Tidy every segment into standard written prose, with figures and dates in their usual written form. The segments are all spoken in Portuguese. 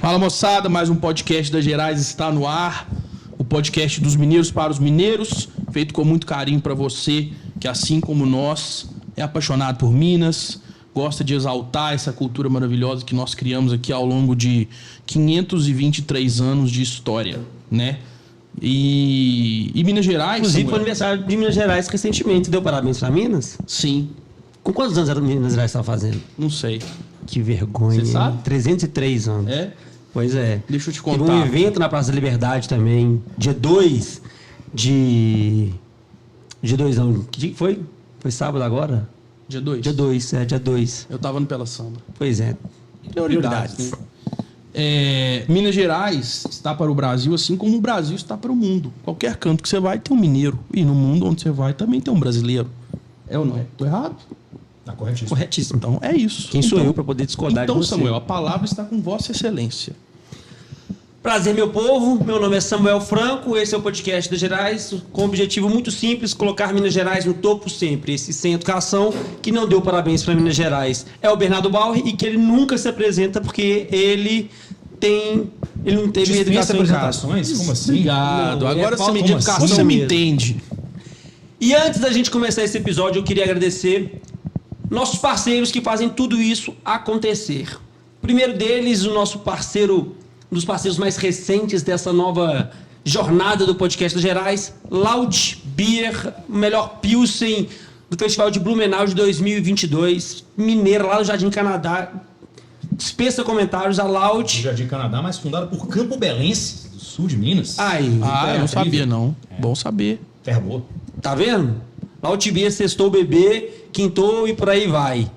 Fala, moçada, mais um podcast da Gerais está no ar. O podcast dos mineiros para os mineiros, feito com muito carinho para você que, assim como nós, é apaixonado por Minas, gosta de exaltar essa cultura maravilhosa que nós criamos aqui ao longo de 523 anos de história, né? E Minas Gerais... Inclusive, foi o aniversário de Minas Gerais recentemente. Deu parabéns para Minas? Sim. Com quantos anos era Minas Gerais estava fazendo? Não sei. Que vergonha. Você sabe? 303 anos. É? Pois é. Deixa eu te contar. Teve um evento na Praça da Liberdade também, dia 2 de... Dia 2 não. Que dia que foi? Foi sábado agora? Dia 2? Dia 2, dia 2. Eu tava no Pela Samba. Pois é. Prioridades. Né? Minas Gerais está para o Brasil, assim como o Brasil está para o mundo. Qualquer canto que você vai, tem um mineiro. E no mundo onde você vai, também tem um brasileiro. É ou não é? Tô errado? Tá corretíssimo. Corretíssimo. Então, é isso. Quem sou eu para poder discordar de você? Então, Samuel, a palavra está com Vossa Excelência. Prazer, meu povo. Meu nome é Samuel Franco. Esse é o podcast da Gerais, com um objetivo muito simples: colocar Minas Gerais no topo sempre. Esse sem educação que não deu parabéns para Minas Gerais é o Bernardo Bauer, e que ele nunca se apresenta porque ele não teve educação em casa. Como assim? Obrigado. Não, agora falta você me de educação você me mesmo. entende. E antes da gente começar esse episódio, eu queria agradecer nossos parceiros que fazem tudo isso acontecer. O primeiro deles, o nosso parceiro, um dos parceiros mais recentes dessa nova jornada do podcast das Gerais, Laut Beer, o melhor Pilsen do Festival de Blumenau de 2022, mineira lá no Jardim Canadá. Dispensa comentários, a Laut. Jardim Canadá, mas fundada por Campobelenses, do sul de Minas. Eu não sabia, não. Bom saber. Terra boa. Tá vendo? Laut Beer, sextou o bebê, quintou e por aí vai.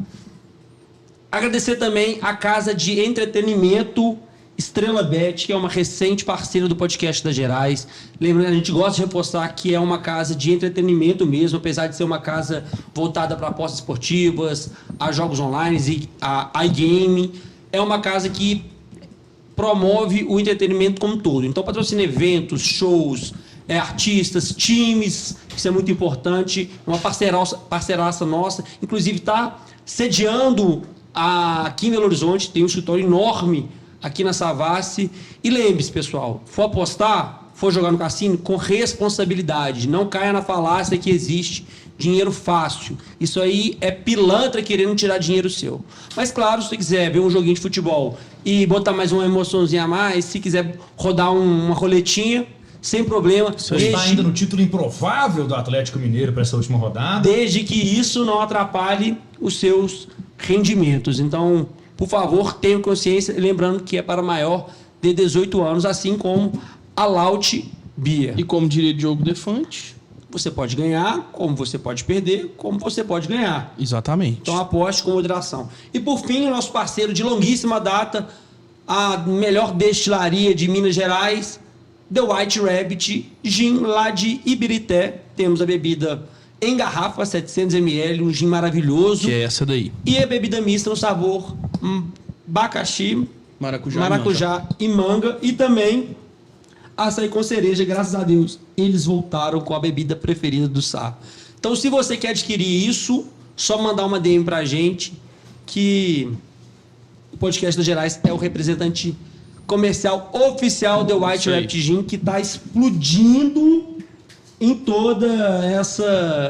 Agradecer também a casa de entretenimento Estrela Bet, que é uma recente parceira do podcast das Gerais. Lembrando, a gente gosta de reforçar que é uma casa de entretenimento mesmo, apesar de ser uma casa voltada para apostas esportivas, a jogos online e a iGame. É uma casa que promove o entretenimento como um todo. Então, patrocina eventos, shows, artistas, times, isso é muito importante. Uma parceiraça nossa. Inclusive, está sediando aqui em Belo Horizonte, tem um escritório enorme aqui na Savassi. E lembre-se, pessoal, for apostar, for jogar no cassino, com responsabilidade. Não caia na falácia que existe dinheiro fácil. Isso aí é pilantra querendo tirar dinheiro seu. Mas claro, se você quiser ver um joguinho de futebol e botar mais uma emoçãozinha a mais, se quiser rodar uma roletinha, sem problema. Você está ainda no título improvável do Atlético Mineiro para essa última rodada. Desde que isso não atrapalhe os seus rendimentos. Então, por favor, tenham consciência, lembrando que é para maior de 18 anos, assim como a Laut Beer. E como diria Diogo Defante, você pode ganhar, como você pode perder, como você pode ganhar. Exatamente. Então aposte com moderação. E por fim, o nosso parceiro de longuíssima data, a melhor destilaria de Minas Gerais, The White Rabbit Gin, lá de Ibirité. Temos a bebida em garrafa, 700 ml, um gin maravilhoso. Que é essa daí. E a bebida mista no sabor abacaxi, maracujá e manga. E também açaí com cereja, graças a Deus. Eles voltaram com a bebida preferida do Sá. Então, se você quer adquirir isso, só mandar uma DM pra gente, que o podcast das Gerais é o representante comercial oficial do White Rabbit Gin, que está explodindo em toda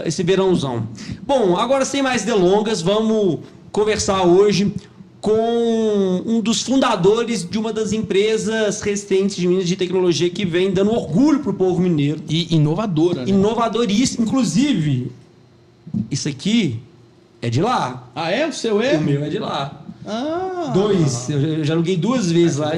esse verãozão. Bom, agora sem mais delongas, vamos conversar hoje com um dos fundadores de uma das empresas recentes de Minas de tecnologia que vem dando orgulho pro povo mineiro. E inovadora, né? Inovadoríssimo. Inclusive, isso aqui é de lá. Ah, é? O seu é? O meu é de lá. Ah. 2. Eu já aluguei 2 vezes lá.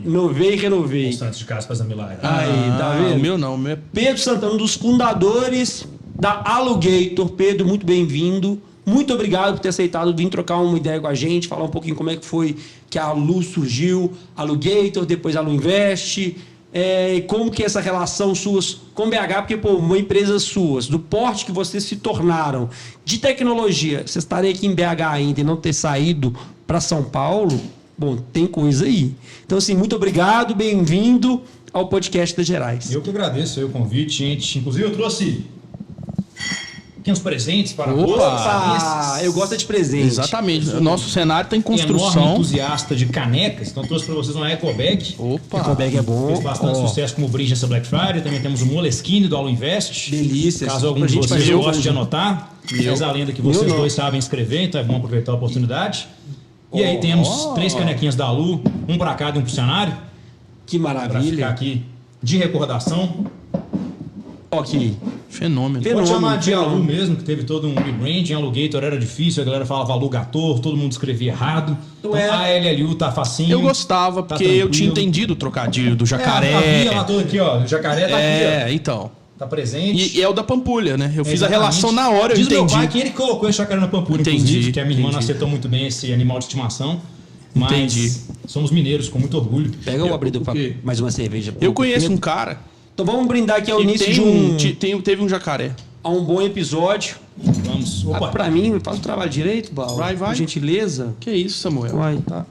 Inovei e renovei. Constantes de Caspas da Milagre. Aí, tá vendo? O meu não, o meu é... Pedro Santana, um dos fundadores da Alugator. Pedro, muito bem-vindo. Muito obrigado por ter aceitado vir trocar uma ideia com a gente, falar um pouquinho como é que foi que a Alu surgiu, Alugator, depois a Alu Invest, e como que essa relação suas com BH, porque, pô, uma empresa suas, do porte que vocês se tornaram, de tecnologia, vocês estarem aqui em BH ainda e não ter saído para São Paulo, bom, tem coisa aí. Então, assim, muito obrigado, bem-vindo ao podcast das Gerais. Eu que agradeço aí o convite, gente. Inclusive, eu trouxe Aqui uns presentes para Opa! Opa, eu gosto de presente. Exatamente. O nosso cenário está em enorme construção. entusiasta de canecas. Então trouxe para vocês uma Ecobag. Opa! Ecobag é bom. Fez bastante Ó, sucesso como brinde nessa Black Friday. Também temos o Moleskine do Alu Invest. Delícia. Caso algum de Pra gente vocês fazer goste de anotar. Reza a lenda que vocês Meu não. dois sabem escrever, então é bom aproveitar a oportunidade. E aí temos 3 canequinhas da Alu, um para cada e um pro cenário. Que Para ficar maravilha. aqui de recordação. Ok. Fenômeno. Pode chamar de fenômeno. Alu mesmo, que teve todo um rebranding. Alugator era difícil, a galera falava Alugator, todo mundo escrevia errado. Então Ué. a ALLU tá facinho. Eu gostava, Tá porque eu tranquilo. tinha entendido o trocadilho do jacaré. Havia lá todo aqui, ó. O jacaré tá aqui, Então. ó. Tá presente. E é o da Pampulha, né? Eu fiz a Exatamente. relação na hora, eu Diz meu entendi. pai que ele colocou esse jacaré na Pampulha, Entendi, inclusive, que a minha irmã não entendi. aceitou muito bem esse animal de estimação. Mas Entendi. somos mineiros, com muito orgulho. Pega o abridor o pra quê? mais uma cerveja. Eu conheço um cara Então vamos brindar aqui ao que início tem teve um jacaré. a um bom episódio. Vamos. Ah, Opa. pra mim, faz o trabalho direito, Bal. Vai. Por gentileza. Que isso, Samuel? Vai. Tá.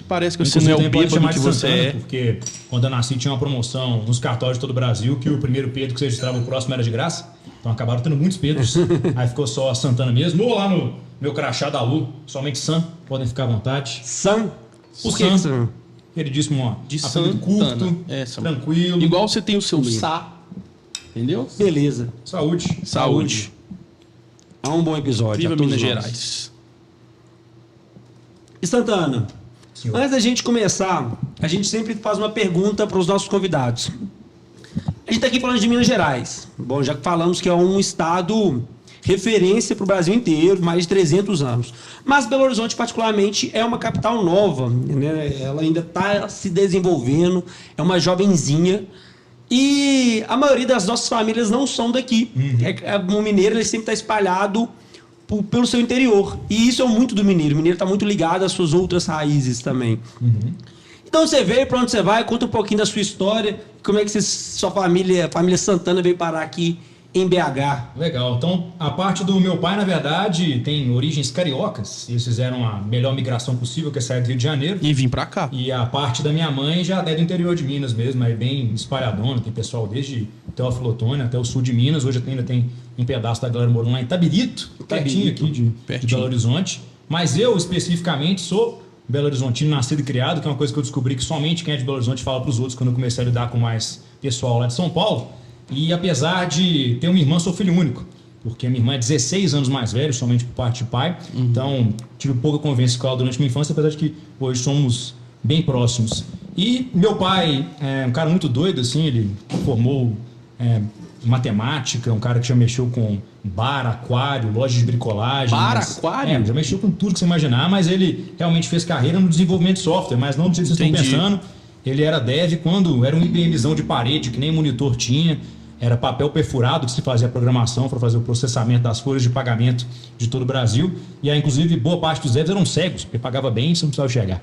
Parece que você Inclusive, não é o também pode bêbado chamar que de você Santana, é. porque quando eu nasci tinha uma promoção nos cartórios de todo o Brasil que o primeiro Pedro que você registrava o próximo era de graça. Então acabaram tendo muitos Pedros. Aí ficou só Santana mesmo. Ou lá no meu crachá da Lu, somente Sam, podem ficar à vontade. Sam. O Por que Sam. Sam? Queridíssimo, ó. De apelido Santana. curto, É, Samuel. tranquilo. Igual você tem o seu Sá. Entendeu? Beleza. Saúde. Saúde. É um bom episódio. Viva a todos Minas nós. Gerais. E Santana, Senhor. antes da gente começar, a gente sempre faz uma pergunta para os nossos convidados. A gente está aqui falando de Minas Gerais. Bom, já que falamos que é um estado referência para o Brasil inteiro, mais de 300 anos. Mas Belo Horizonte, particularmente, é uma capital nova, né? Ela ainda está se desenvolvendo, é uma jovenzinha. E a maioria das nossas famílias não são daqui. O mineiro ele sempre está espalhado pelo seu interior. E isso é muito do mineiro. O mineiro está muito ligado às suas outras raízes também. Então você veio, para onde você vai, conta um pouquinho da sua história, como é que sua família, a família Santana, veio parar aqui em BH. Legal. Então, a parte do meu pai, na verdade, tem origens cariocas. Eles fizeram a melhor migração possível, que é sair do Rio de Janeiro. E vim pra cá. E a parte da minha mãe já é do interior de Minas mesmo, é bem espalhadona. Tem pessoal desde Teófilo Otoni até o sul de Minas. Hoje ainda tem um pedaço da galera morando lá em Tabirito, pertinho aqui de Belo Horizonte. Mas eu, especificamente, sou Belo Horizontino, nascido e criado, que é uma coisa que eu descobri que somente quem é de Belo Horizonte fala para os outros quando eu comecei a lidar com mais pessoal lá de São Paulo. E apesar de ter uma irmã, sou filho único. Porque a minha irmã é 16 anos mais velha, somente por parte de pai. Então, tive pouca convivência com ela durante minha infância, apesar de que hoje somos bem próximos. E meu pai é um cara muito doido, assim, ele formou matemática, um cara que já mexeu com bar, aquário, loja de bricolagem. Bar, mas- aquário? já mexeu com tudo que você imaginar, mas ele realmente fez carreira no desenvolvimento de software, mas não do jeito que vocês estão Entendi. pensando. Ele era dev quando era um IBMzão de parede, que nem monitor tinha. Era papel perfurado que se fazia a programação para fazer o processamento das folhas de pagamento de todo o Brasil. E aí, inclusive, boa parte dos devs eram cegos, porque pagava bem e você não precisava chegar.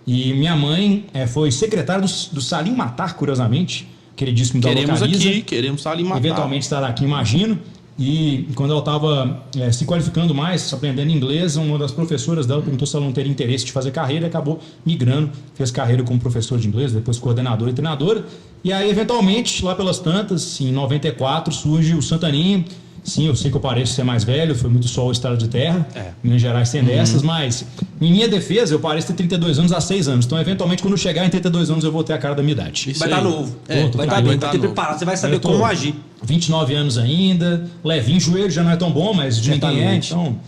E minha mãe foi secretária do Salim Matar, curiosamente, queridíssimo da Queremos Localiza. aqui, queremos ali matar. Eventualmente estará aqui, imagino. E quando ela estava se qualificando mais, aprendendo inglês, uma das professoras dela perguntou se ela não teria interesse de fazer carreira e acabou migrando. Fez carreira como professor de inglês, depois coordenadora e treinadora. E aí, eventualmente, lá pelas tantas, em 94, surge o Santaninho. Sim, eu sei que eu pareço ser mais velho, foi muito sol o estado de terra. Minas Gerais tem dessas, mas em minha defesa, eu pareço ter 32 anos há 6 anos. Então, eventualmente, quando eu chegar em 32 anos, eu vou ter a cara da minha idade. Isso Vai aí. estar novo. É, vai tá estar bem, bem, tá vai ter novo. preparado, você vai saber Eu tô como agir. 29 anos ainda, levinho, joelho já não é tão bom, mas de ninguém é, Certamente. então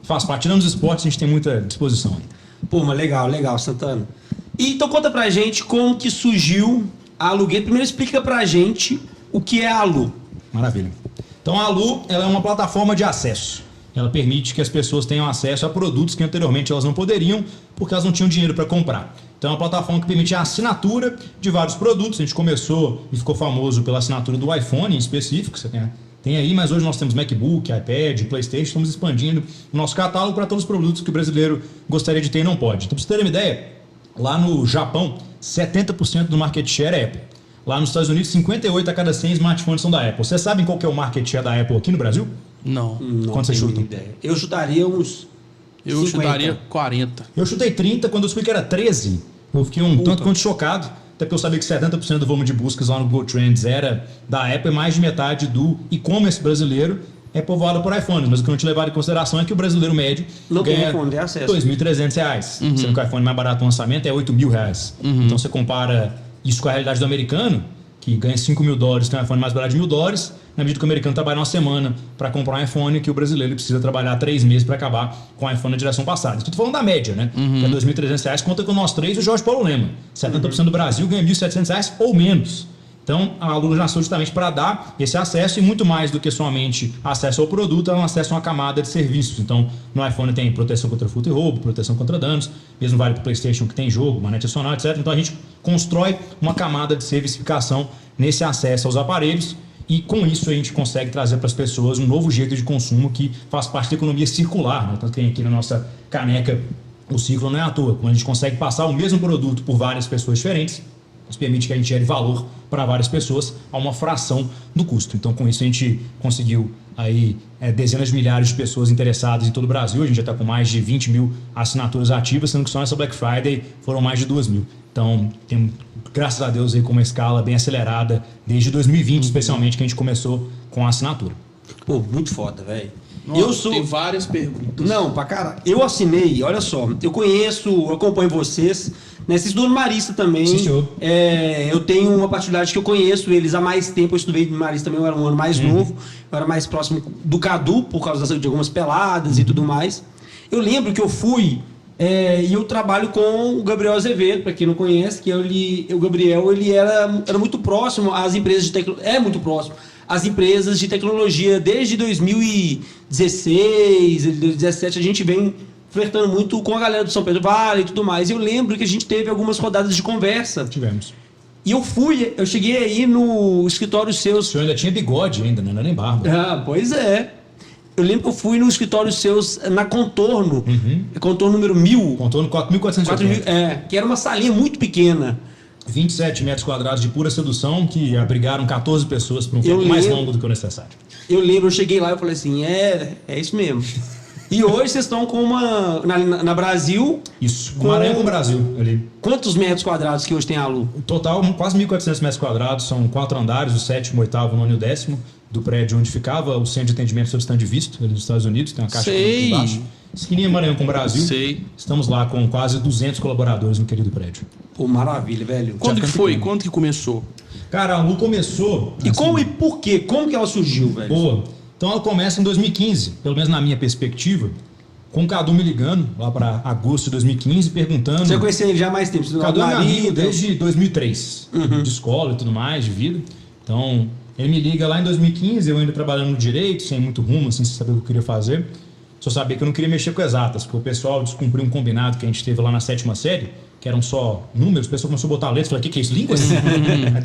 faz parte. Tirando os esportes, a gente tem muita disposição. Pô, mas legal, Santana. E, então conta pra gente como que surgiu a Alugueto. Primeiro explica pra gente o que é a Alu. Maravilha. Então a Alu, ela é uma plataforma de acesso. Ela permite que as pessoas tenham acesso a produtos que anteriormente elas não poderiam, porque elas não tinham dinheiro para comprar. Então é uma plataforma que permite a assinatura de vários produtos. A gente começou e ficou famoso pela assinatura do iPhone em específico. Você tem aí, mas hoje nós temos MacBook, iPad, PlayStation. Estamos expandindo o nosso catálogo para todos os produtos que o brasileiro gostaria de ter e não pode. Então, para você ter uma ideia, lá no Japão, 70% do market share é Apple. Lá nos Estados Unidos, 58 a cada 100 smartphones são da Apple. Vocês sabem qual que é o market share da Apple aqui no Brasil? Não. Quanto você tenho chuta? ideia. Eu chutaria uns Eu 50. chutaria 40. Eu chutei 30, quando eu descobri que era 13, eu fiquei um tanto quanto chocado, até porque eu sabia que 70% do volume de buscas lá no Google Trends era da Apple, e mais de metade do e-commerce brasileiro é povoada por iPhones, mas o que não te levar em consideração é que o brasileiro médio não ganha tem iPhone, tem acesso. R$ 2.300, sendo que o iPhone mais barato do lançamento é R$ 8.000. Então você compara isso com a realidade do americano, que ganha $5.000, tem um iPhone mais barato de $1.000, na medida que o americano trabalha uma semana para comprar um iPhone, que o brasileiro precisa trabalhar 3 meses para acabar com o iPhone na direção passada. Estou falando da média, né? Que é R$ 2.300, conta com nós três e o Jorge Paulo Lema. 70% do Brasil ganha R$ 1.700 ou menos. Então, a Lula nasceu justamente para dar esse acesso e muito mais do que somente acesso ao produto, é um acesso a uma camada de serviços. Então, no iPhone tem proteção contra furto e roubo, proteção contra danos, mesmo vale para o PlayStation que tem jogo, manete adicional, etc. Então, a gente constrói uma camada de servicificação nesse acesso aos aparelhos e com isso a gente consegue trazer para as pessoas um novo jeito de consumo que faz parte da economia circular, né? Então, tem aqui na nossa caneca o ciclo não é à toa. Quando a gente consegue passar o mesmo produto por várias pessoas diferentes, isso permite que a gente gere valor para várias pessoas a uma fração do custo. Então, com isso, a gente conseguiu aí dezenas de milhares de pessoas interessadas em todo o Brasil. A gente já está com mais de 20 mil assinaturas ativas, sendo que só nessa Black Friday foram mais de 2 mil. Então, tem, graças a Deus, aí com uma escala bem acelerada, desde 2020, especialmente, que a gente começou com a assinatura. Pô, muito foda, velho. Tem várias perguntas. Não, pra caralho. Eu assinei, olha só, eu acompanho vocês, né? Vocês estudam no Marista também. Sim, senhor. Eu tenho uma particularidade que eu conheço eles há mais tempo, eu estudei no Marista também, eu era um ano mais novo, eu era mais próximo do Cadu, por causa de algumas peladas e tudo mais. Eu lembro que eu fui, e eu trabalho com o Gabriel Azevedo, para quem não conhece, que o Gabriel, ele era muito próximo às empresas de tecnologia, muito próximo às empresas de tecnologia. Desde 2016, 2017, a gente vem flertando muito com a galera do São Pedro Vale e tudo mais. Eu lembro que a gente teve algumas rodadas de conversa. Tivemos. E eu cheguei aí no escritório seus. O senhor ainda tinha bigode ainda, né? Não era nem barba. Ah, pois é. Eu lembro que eu fui no escritório seus na Contorno, Contorno número 1000. Contorno 4.480. Que era uma salinha muito pequena. 27 metros quadrados de pura sedução que abrigaram 14 pessoas por um tempo mais longo do que o necessário. Eu lembro, eu cheguei lá e falei assim, é isso mesmo. E hoje vocês estão com uma na Brasil. Isso, Maranhão com o Brasil ali. Quantos metros quadrados que hoje tem a Lu? O total, quase 1.400 metros quadrados, são 4 andares, o 7º, 8º, 9º e o 10º do prédio onde ficava o centro de atendimento sob stand de visto, ali nos Estados Unidos, tem uma caixa aqui embaixo. Esquininha Maranhão com o Brasil. Sei. Estamos lá com quase 200 colaboradores no querido prédio. Pô, maravilha, velho. Quando que foi? Quando que começou? Cara, a Lu começou... E como e por quê? Como que ela surgiu, velho? Boa. Então ela começa em 2015, pelo menos na minha perspectiva, com o Cadu me ligando lá para agosto de 2015, perguntando... Você conhecia ele já há mais tempo? O Cadu é meu amigo desde 2003, de escola e tudo mais, de vida. Então, ele me liga lá em 2015, eu ainda trabalhando no direito, sem muito rumo, assim, sem saber o que eu queria fazer. Só sabia que eu não queria mexer com exatas, porque o pessoal descumpriu um combinado que a gente teve lá na 7ª série, que eram só números, o pessoal começou a botar letras, falei, o que é isso? Línguas?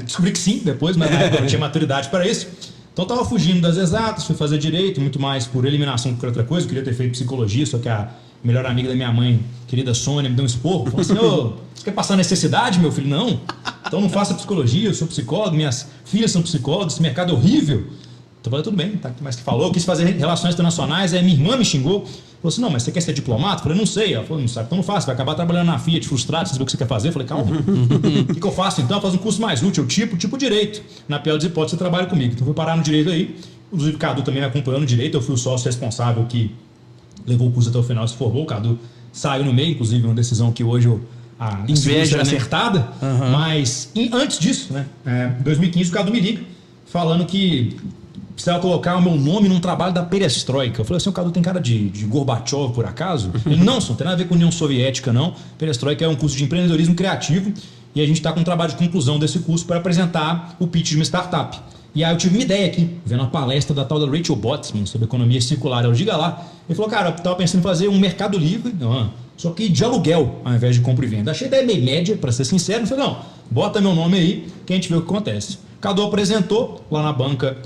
Descobri que sim, depois, mas na época eu não tinha maturidade para isso. Então eu tava fugindo das exatas, fui fazer direito, muito mais por eliminação que por outra coisa. Eu queria ter feito psicologia, só que a melhor amiga da minha mãe, querida Sônia, me deu um esporro. Falou assim, você quer passar necessidade, meu filho? Não. Então não faça psicologia, eu sou psicólogo, minhas filhas são psicólogas, esse mercado é horrível. Então eu falei, tudo bem, tá, mas que falou, eu quis fazer relações internacionais, aí minha irmã me xingou. Falou assim, não, mas você quer ser diplomata? Eu falei, não sei. Ela falou, não sabe, então não faço, vai acabar trabalhando na Fiat, frustrado, você sabe o que você quer fazer? Eu falei, calma. O que eu faço então? Eu faço um curso mais útil, tipo direito. Na pior das hipóteses, você trabalha comigo. Então eu fui parar no direito aí. Inclusive o Cadu também me acompanhou no direito, eu fui o sócio responsável que levou o curso até o final e se formou. O Cadu saiu no meio, inclusive uma decisão que hoje a inveja, né, acertada. Mas antes disso, né, em 2015, o Cadu me liga falando que precisava colocar o meu nome num trabalho da perestroika. Eu falei assim, o Cadu tem cara de Gorbachev, por acaso? Ele, não, não tem nada a ver com União Soviética, não. Perestroika é um curso de empreendedorismo criativo e a gente está com um trabalho de conclusão desse curso para apresentar o pitch de uma startup. E aí eu tive uma ideia aqui, vendo a palestra da tal da Rachel Botsman sobre economia circular. Ela, diga lá. Ele falou, cara, eu estava pensando em fazer um mercado livre, só que de aluguel, ao invés de compra e venda. Achei a ideia meio média, para ser sincero. Eu falei, não, bota meu nome aí, que a gente vê o que acontece. Cadu apresentou lá na banca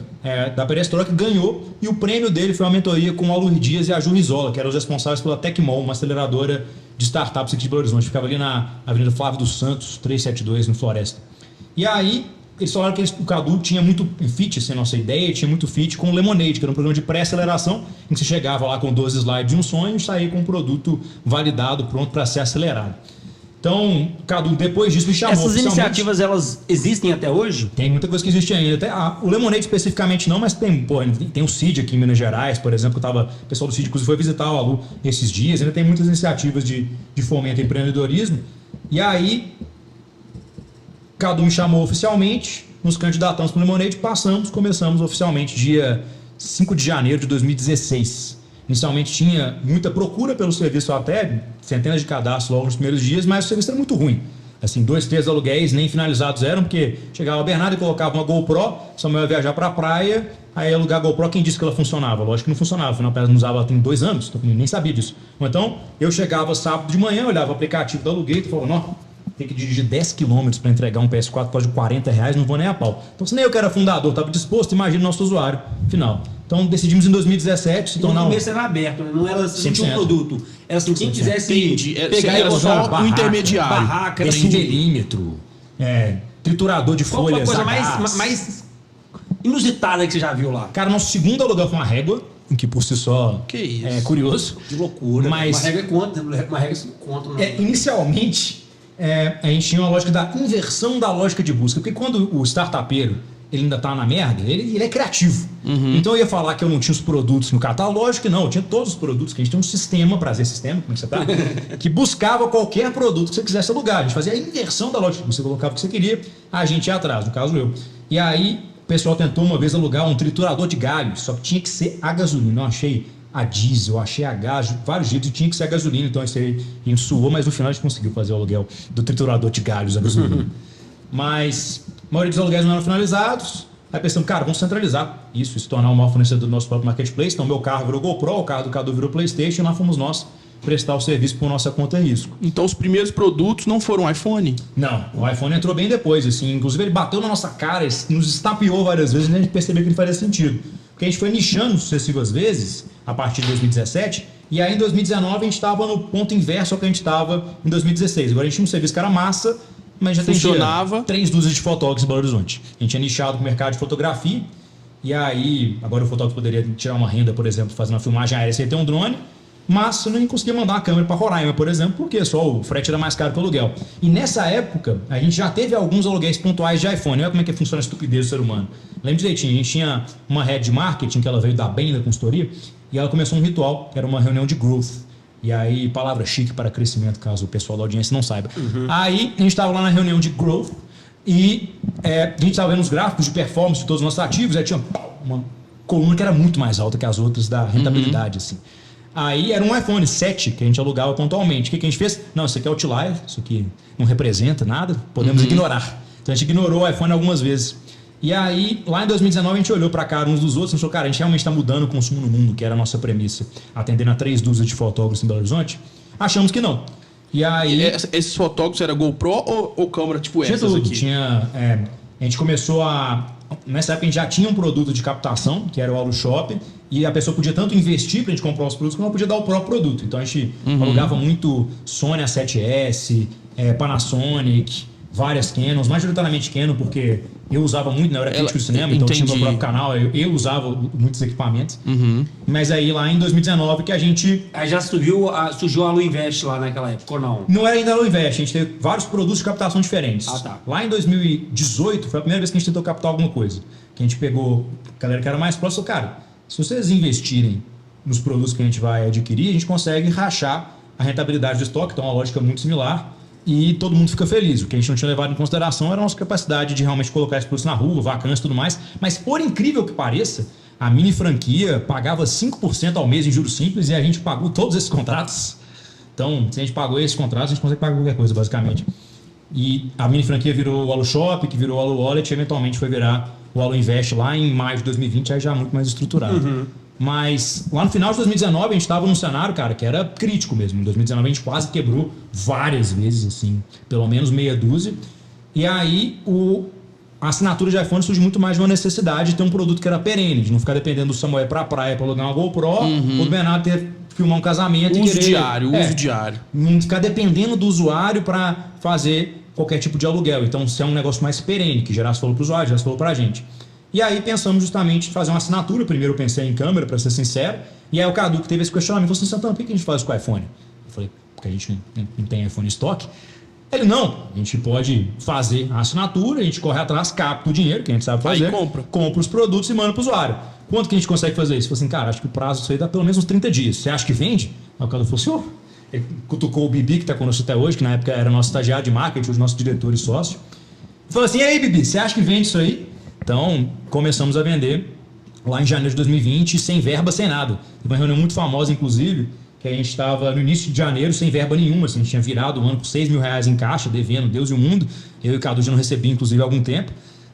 da Perestroika, ganhou, e o prêmio dele foi uma mentoria com o Alur Dias e a Ju Rizola, que eram os responsáveis pela Tecmol, uma aceleradora de startups aqui de Belo Horizonte. Ficava ali na Avenida Flávio dos Santos, 372, no Floresta. E aí, eles falaram que o Cadu tinha muito fit, essa nossa ideia, tinha muito fit com o Lemonade, que era um programa de pré-aceleração, em que você chegava lá com 12 slides de um sonho e saía com um produto validado, pronto para ser acelerado. Então, Cadu, depois disso me chamou. Essas iniciativas, elas existem até hoje? Tem muita coisa que existe ainda. Até, o Lemonade especificamente não, mas tem o CID aqui em Minas Gerais, por exemplo, o pessoal do CID inclusive foi visitar o Alu esses dias. Ainda tem muitas iniciativas de fomento ao empreendedorismo. E aí, Cadu me chamou oficialmente, nos candidatamos para o Lemonade, começamos oficialmente dia 5 de janeiro de 2016. Inicialmente tinha muita procura pelo serviço, até centenas de cadastros logo nos primeiros dias, mas o serviço era muito ruim. Assim, 2, 3 aluguéis nem finalizados eram, porque chegava o Bernardo e colocava uma GoPro, Samuel ia viajar para a praia, aí ia alugar a GoPro, quem disse que ela funcionava? Lógico que não funcionava, afinal ela não usava ela tem 2 anos, nem sabia disso. Então, eu chegava sábado de manhã, olhava o aplicativo do aluguel e falava, não, tem que dirigir 10 km para entregar um PS4 por R$40, não vou nem a pau. Então, se nem eu que era fundador, estava disposto, imagina o nosso usuário final. Então decidimos em 2017 se tornar. No começo era aberto, né? Não era assim, tinha um produto. Era assim, quem quisesse pegar era só o intermediário. Barraca, decilímetro, triturador de folhas. Qual foi a coisa mais inusitada que você já viu lá? Cara, nosso segundo aluguel foi uma régua, que por si só é curioso. Que loucura. Mas uma régua conta, uma régua se conta. Inicialmente, a gente tinha uma lógica da inversão da lógica de busca. Porque quando o startupeiro ele ainda tá na merda, ele é criativo. Então eu ia falar que eu não tinha os produtos no catálogo, lógico que não, eu tinha todos os produtos, que a gente tem um sistema, prazer sistema, como é que você tá? Que buscava qualquer produto que você quisesse alugar. A gente fazia a inversão da lógica, você colocava o que você queria, a gente ia atrás, no caso eu. E aí o pessoal tentou uma vez alugar um triturador de galho, só que tinha que ser a gasolina. Eu achei a diesel, achei a gás, vários jeitos, e tinha que ser a gasolina, então isso aí a gente suou, mas no final a gente conseguiu fazer o aluguel do triturador de galhos, a gasolina. Mas a maioria dos aluguéis não eram finalizados. Aí pensamos, cara, vamos centralizar isso, se tornar o maior fornecedor do nosso próprio marketplace. Então, meu carro virou GoPro, o carro do Cadu virou PlayStation, e lá fomos nós prestar o serviço por nossa conta e risco. Então, os primeiros produtos não foram iPhone? Não, o iPhone entrou bem depois, assim. Inclusive, ele bateu na nossa cara, nos estapeou várias vezes, e a gente percebeu que ele faria sentido. Porque a gente foi nichando sucessivas vezes, a partir de 2017, e aí em 2019 a gente estava no ponto inverso ao que a gente estava em 2016. Agora a gente tinha um serviço que era massa, mas já funcionava. 3 dúzias de fotógrafos em Belo Horizonte. A gente tinha nichado o mercado de fotografia, e aí agora o fotógrafo poderia tirar uma renda, por exemplo, fazendo uma filmagem aérea sem ter um drone, mas eu nem conseguia mandar uma câmera para Roraima, por exemplo, porque só o frete era mais caro que o aluguel. E nessa época, a gente já teve alguns aluguéis pontuais de iPhone. Olha como é que funciona a estupidez do ser humano. Lembro direitinho, a gente tinha uma head de marketing, que ela veio da bem da consultoria, e ela começou um ritual, que era uma reunião de growth. E aí, palavra chique para crescimento, caso o pessoal da audiência não saiba. Aí, a gente estava lá na reunião de growth e a gente estava vendo os gráficos de performance de todos os nossos ativos. Aí tinha uma coluna que era muito mais alta que as outras da rentabilidade, assim. Aí era um iPhone 7 que a gente alugava pontualmente. O que a gente fez? Não, isso aqui é outlier, isso aqui não representa nada, podemos ignorar. Então a gente ignorou o iPhone algumas vezes. E aí, lá em 2019, a gente olhou para cara uns dos outros e falou, cara, a gente realmente está mudando o consumo no mundo, que era a nossa premissa, atendendo a 3 dúzias de fotógrafos em Belo Horizonte. Achamos que não. E aí... Esses fotógrafos era GoPro ou câmera tipo essas tudo. aqui? A gente começou a... Nessa época a gente já tinha um produto de captação, que era o AluShop, e a pessoa podia tanto investir para a gente comprar os produtos, como ela podia dar o próprio produto. Então a gente alugava muito Sony A7S, Panasonic, várias Canons, majoritariamente Canon, porque eu usava muito, né? Eu era crítico de cinema, então tinha o meu próprio canal, eu usava muitos equipamentos. Mas aí lá em 2019 que a gente... Aí já surgiu a Alu Invest lá naquela época, ou não? Não era ainda a Alu Invest, a gente teve vários produtos de captação diferentes. Ah, tá. Lá em 2018 foi a primeira vez que a gente tentou captar alguma coisa. Que a gente pegou a galera que era mais próxima, cara, se vocês investirem nos produtos que a gente vai adquirir, a gente consegue rachar a rentabilidade do estoque, então é uma lógica muito similar. E todo mundo fica feliz. O que a gente não tinha levado em consideração era a nossa capacidade de realmente colocar esse produto na rua, vacância e tudo mais. Mas por incrível que pareça, a mini franquia pagava 5% ao mês em juros simples e a gente pagou todos esses contratos. Então, se a gente pagou esses contratos, a gente consegue pagar qualquer coisa, basicamente. E a mini franquia virou o AluShop, que virou o Alu Wallet, e eventualmente foi virar o Alu Invest lá em maio de 2020, aí já muito mais estruturado. Mas lá no final de 2019 a gente estava num cenário, cara, que era crítico mesmo. Em 2019 a gente quase quebrou várias vezes, assim, pelo menos meia dúzia. E aí a assinatura de iPhone surge muito mais de uma necessidade de ter um produto que era perene, de não ficar dependendo do Samuel para a praia para alugar uma GoPro, ou do Bernardo ter filmar um casamento uso e querer... uso diário. Não ficar dependendo do usuário para fazer qualquer tipo de aluguel. Então, se é um negócio mais perene, que gerasse valor para o usuário, gerasse valor para a gente. E aí pensamos justamente em fazer uma assinatura. Primeiro eu pensei em câmera, para ser sincero. E aí o Cadu, que teve esse questionamento, falou assim, Santana, por que a gente faz com o iPhone? Eu falei, porque a gente não tem iPhone em estoque. Ele, não, a gente pode fazer a assinatura, a gente corre atrás, capta o dinheiro, que a gente sabe fazer, Aí compra os produtos e manda para o usuário. Quanto que a gente consegue fazer isso? Falei assim, cara, acho que o prazo disso aí dá pelo menos uns 30 dias. Você acha que vende? Aí o cara falou, senhor, ele cutucou o Bibi, que está conosco até hoje, que na época era nosso estagiário de marketing, o nosso diretor e sócio. Falou assim, e aí, Bibi, você acha que vende isso aí? Então, começamos a vender lá em janeiro de 2020, sem verba, sem nada. Teve uma reunião muito famosa, inclusive, que a gente estava no início de janeiro sem verba nenhuma, assim, a gente tinha virado o ano com R$6 mil em caixa, devendo Deus e o mundo. Eu e o Cadu já não recebi, inclusive, há algum tempo.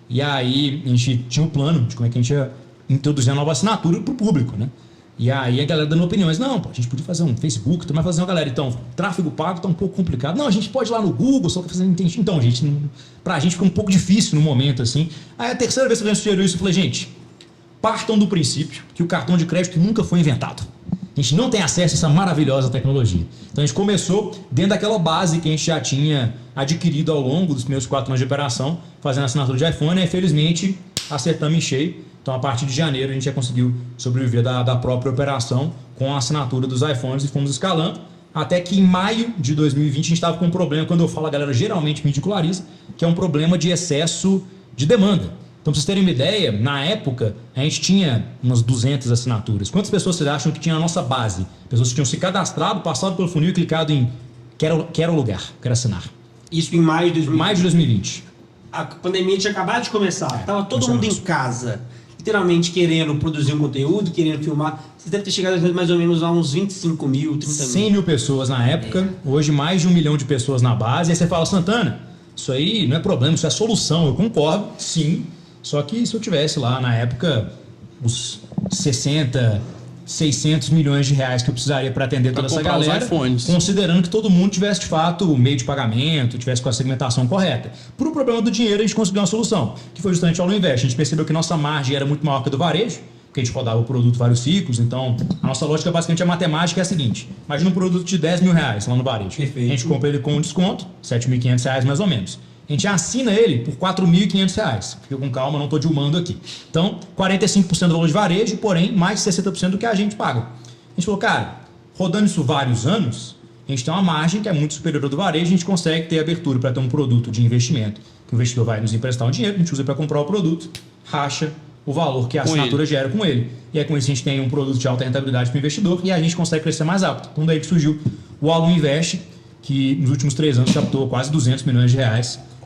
E aí a gente tinha um plano de como é que a gente ia introduzir a nova assinatura para o público, né? E aí a galera dando opiniões. Não, pô, a gente podia fazer um Facebook, mas fazer uma galera. Então, tráfego pago tá um pouco complicado. Não, a gente pode ir lá no Google, só que fazendo intention. Então, gente, pra gente fica um pouco difícil no momento, assim. Aí a terceira vez que a gente sugeriu isso, eu falei, gente, partam do princípio que o cartão de crédito nunca foi inventado. A gente não tem acesso a essa maravilhosa tecnologia. Então a gente começou dentro daquela base que a gente já tinha adquirido ao longo dos primeiros 4 anos de operação, fazendo assinatura de iPhone, e felizmente acertamos em cheio. Então a partir de janeiro a gente já conseguiu sobreviver da própria operação com a assinatura dos iPhones e fomos escalando. Até que em maio de 2020 a gente estava com um problema, quando eu falo a galera geralmente me ridiculariza, que é um problema de excesso de demanda. Então, para vocês terem uma ideia, na época, a gente tinha umas 200 assinaturas. Quantas pessoas vocês acham que tinha na nossa base? Pessoas que tinham se cadastrado, passado pelo funil e clicado em quero o lugar, quero assinar. Isso em maio de 2020. Maio de 2020. A pandemia tinha acabado de começar. Tava todo mundo em casa, literalmente querendo produzir um conteúdo, querendo filmar. Você deve ter chegado mais ou menos a uns 25 mil, 30 mil. 100 mil pessoas na época, hoje mais de 1 milhão de pessoas na base. Aí você fala, Santana, isso aí não é problema, isso é solução. Eu concordo, sim. Só que se eu tivesse lá na época os 60, 600 milhões de reais que eu precisaria para atender toda essa galera, considerando que todo mundo tivesse de fato o meio de pagamento, tivesse com a segmentação correta. Por um problema do dinheiro, a gente conseguiu uma solução, que foi justamente ao Invest. A gente percebeu que nossa margem era muito maior que a do varejo, porque a gente rodava o produto vários ciclos. Então, a nossa lógica basicamente, a matemática é a seguinte: imagina um produto de 10 mil reais lá no varejo. Perfeito. A gente compra ele com um desconto, R$7.500 mais ou menos. A gente assina ele por R$4.500. Fica com calma, não estou dilmando aqui. Então, 45% do valor de varejo, porém, mais de 60% do que a gente paga. A gente falou, cara, rodando isso vários anos, a gente tem uma margem que é muito superior ao do varejo, a gente consegue ter abertura para ter um produto de investimento, que o investidor vai nos emprestar um dinheiro, a gente usa para comprar o produto, racha o valor que a assinatura gera com ele. E aí, com isso, a gente tem um produto de alta rentabilidade para o investidor e a gente consegue crescer mais rápido. Então, daí que surgiu o Alum Invest, que nos últimos 3 anos captou quase R$200 milhões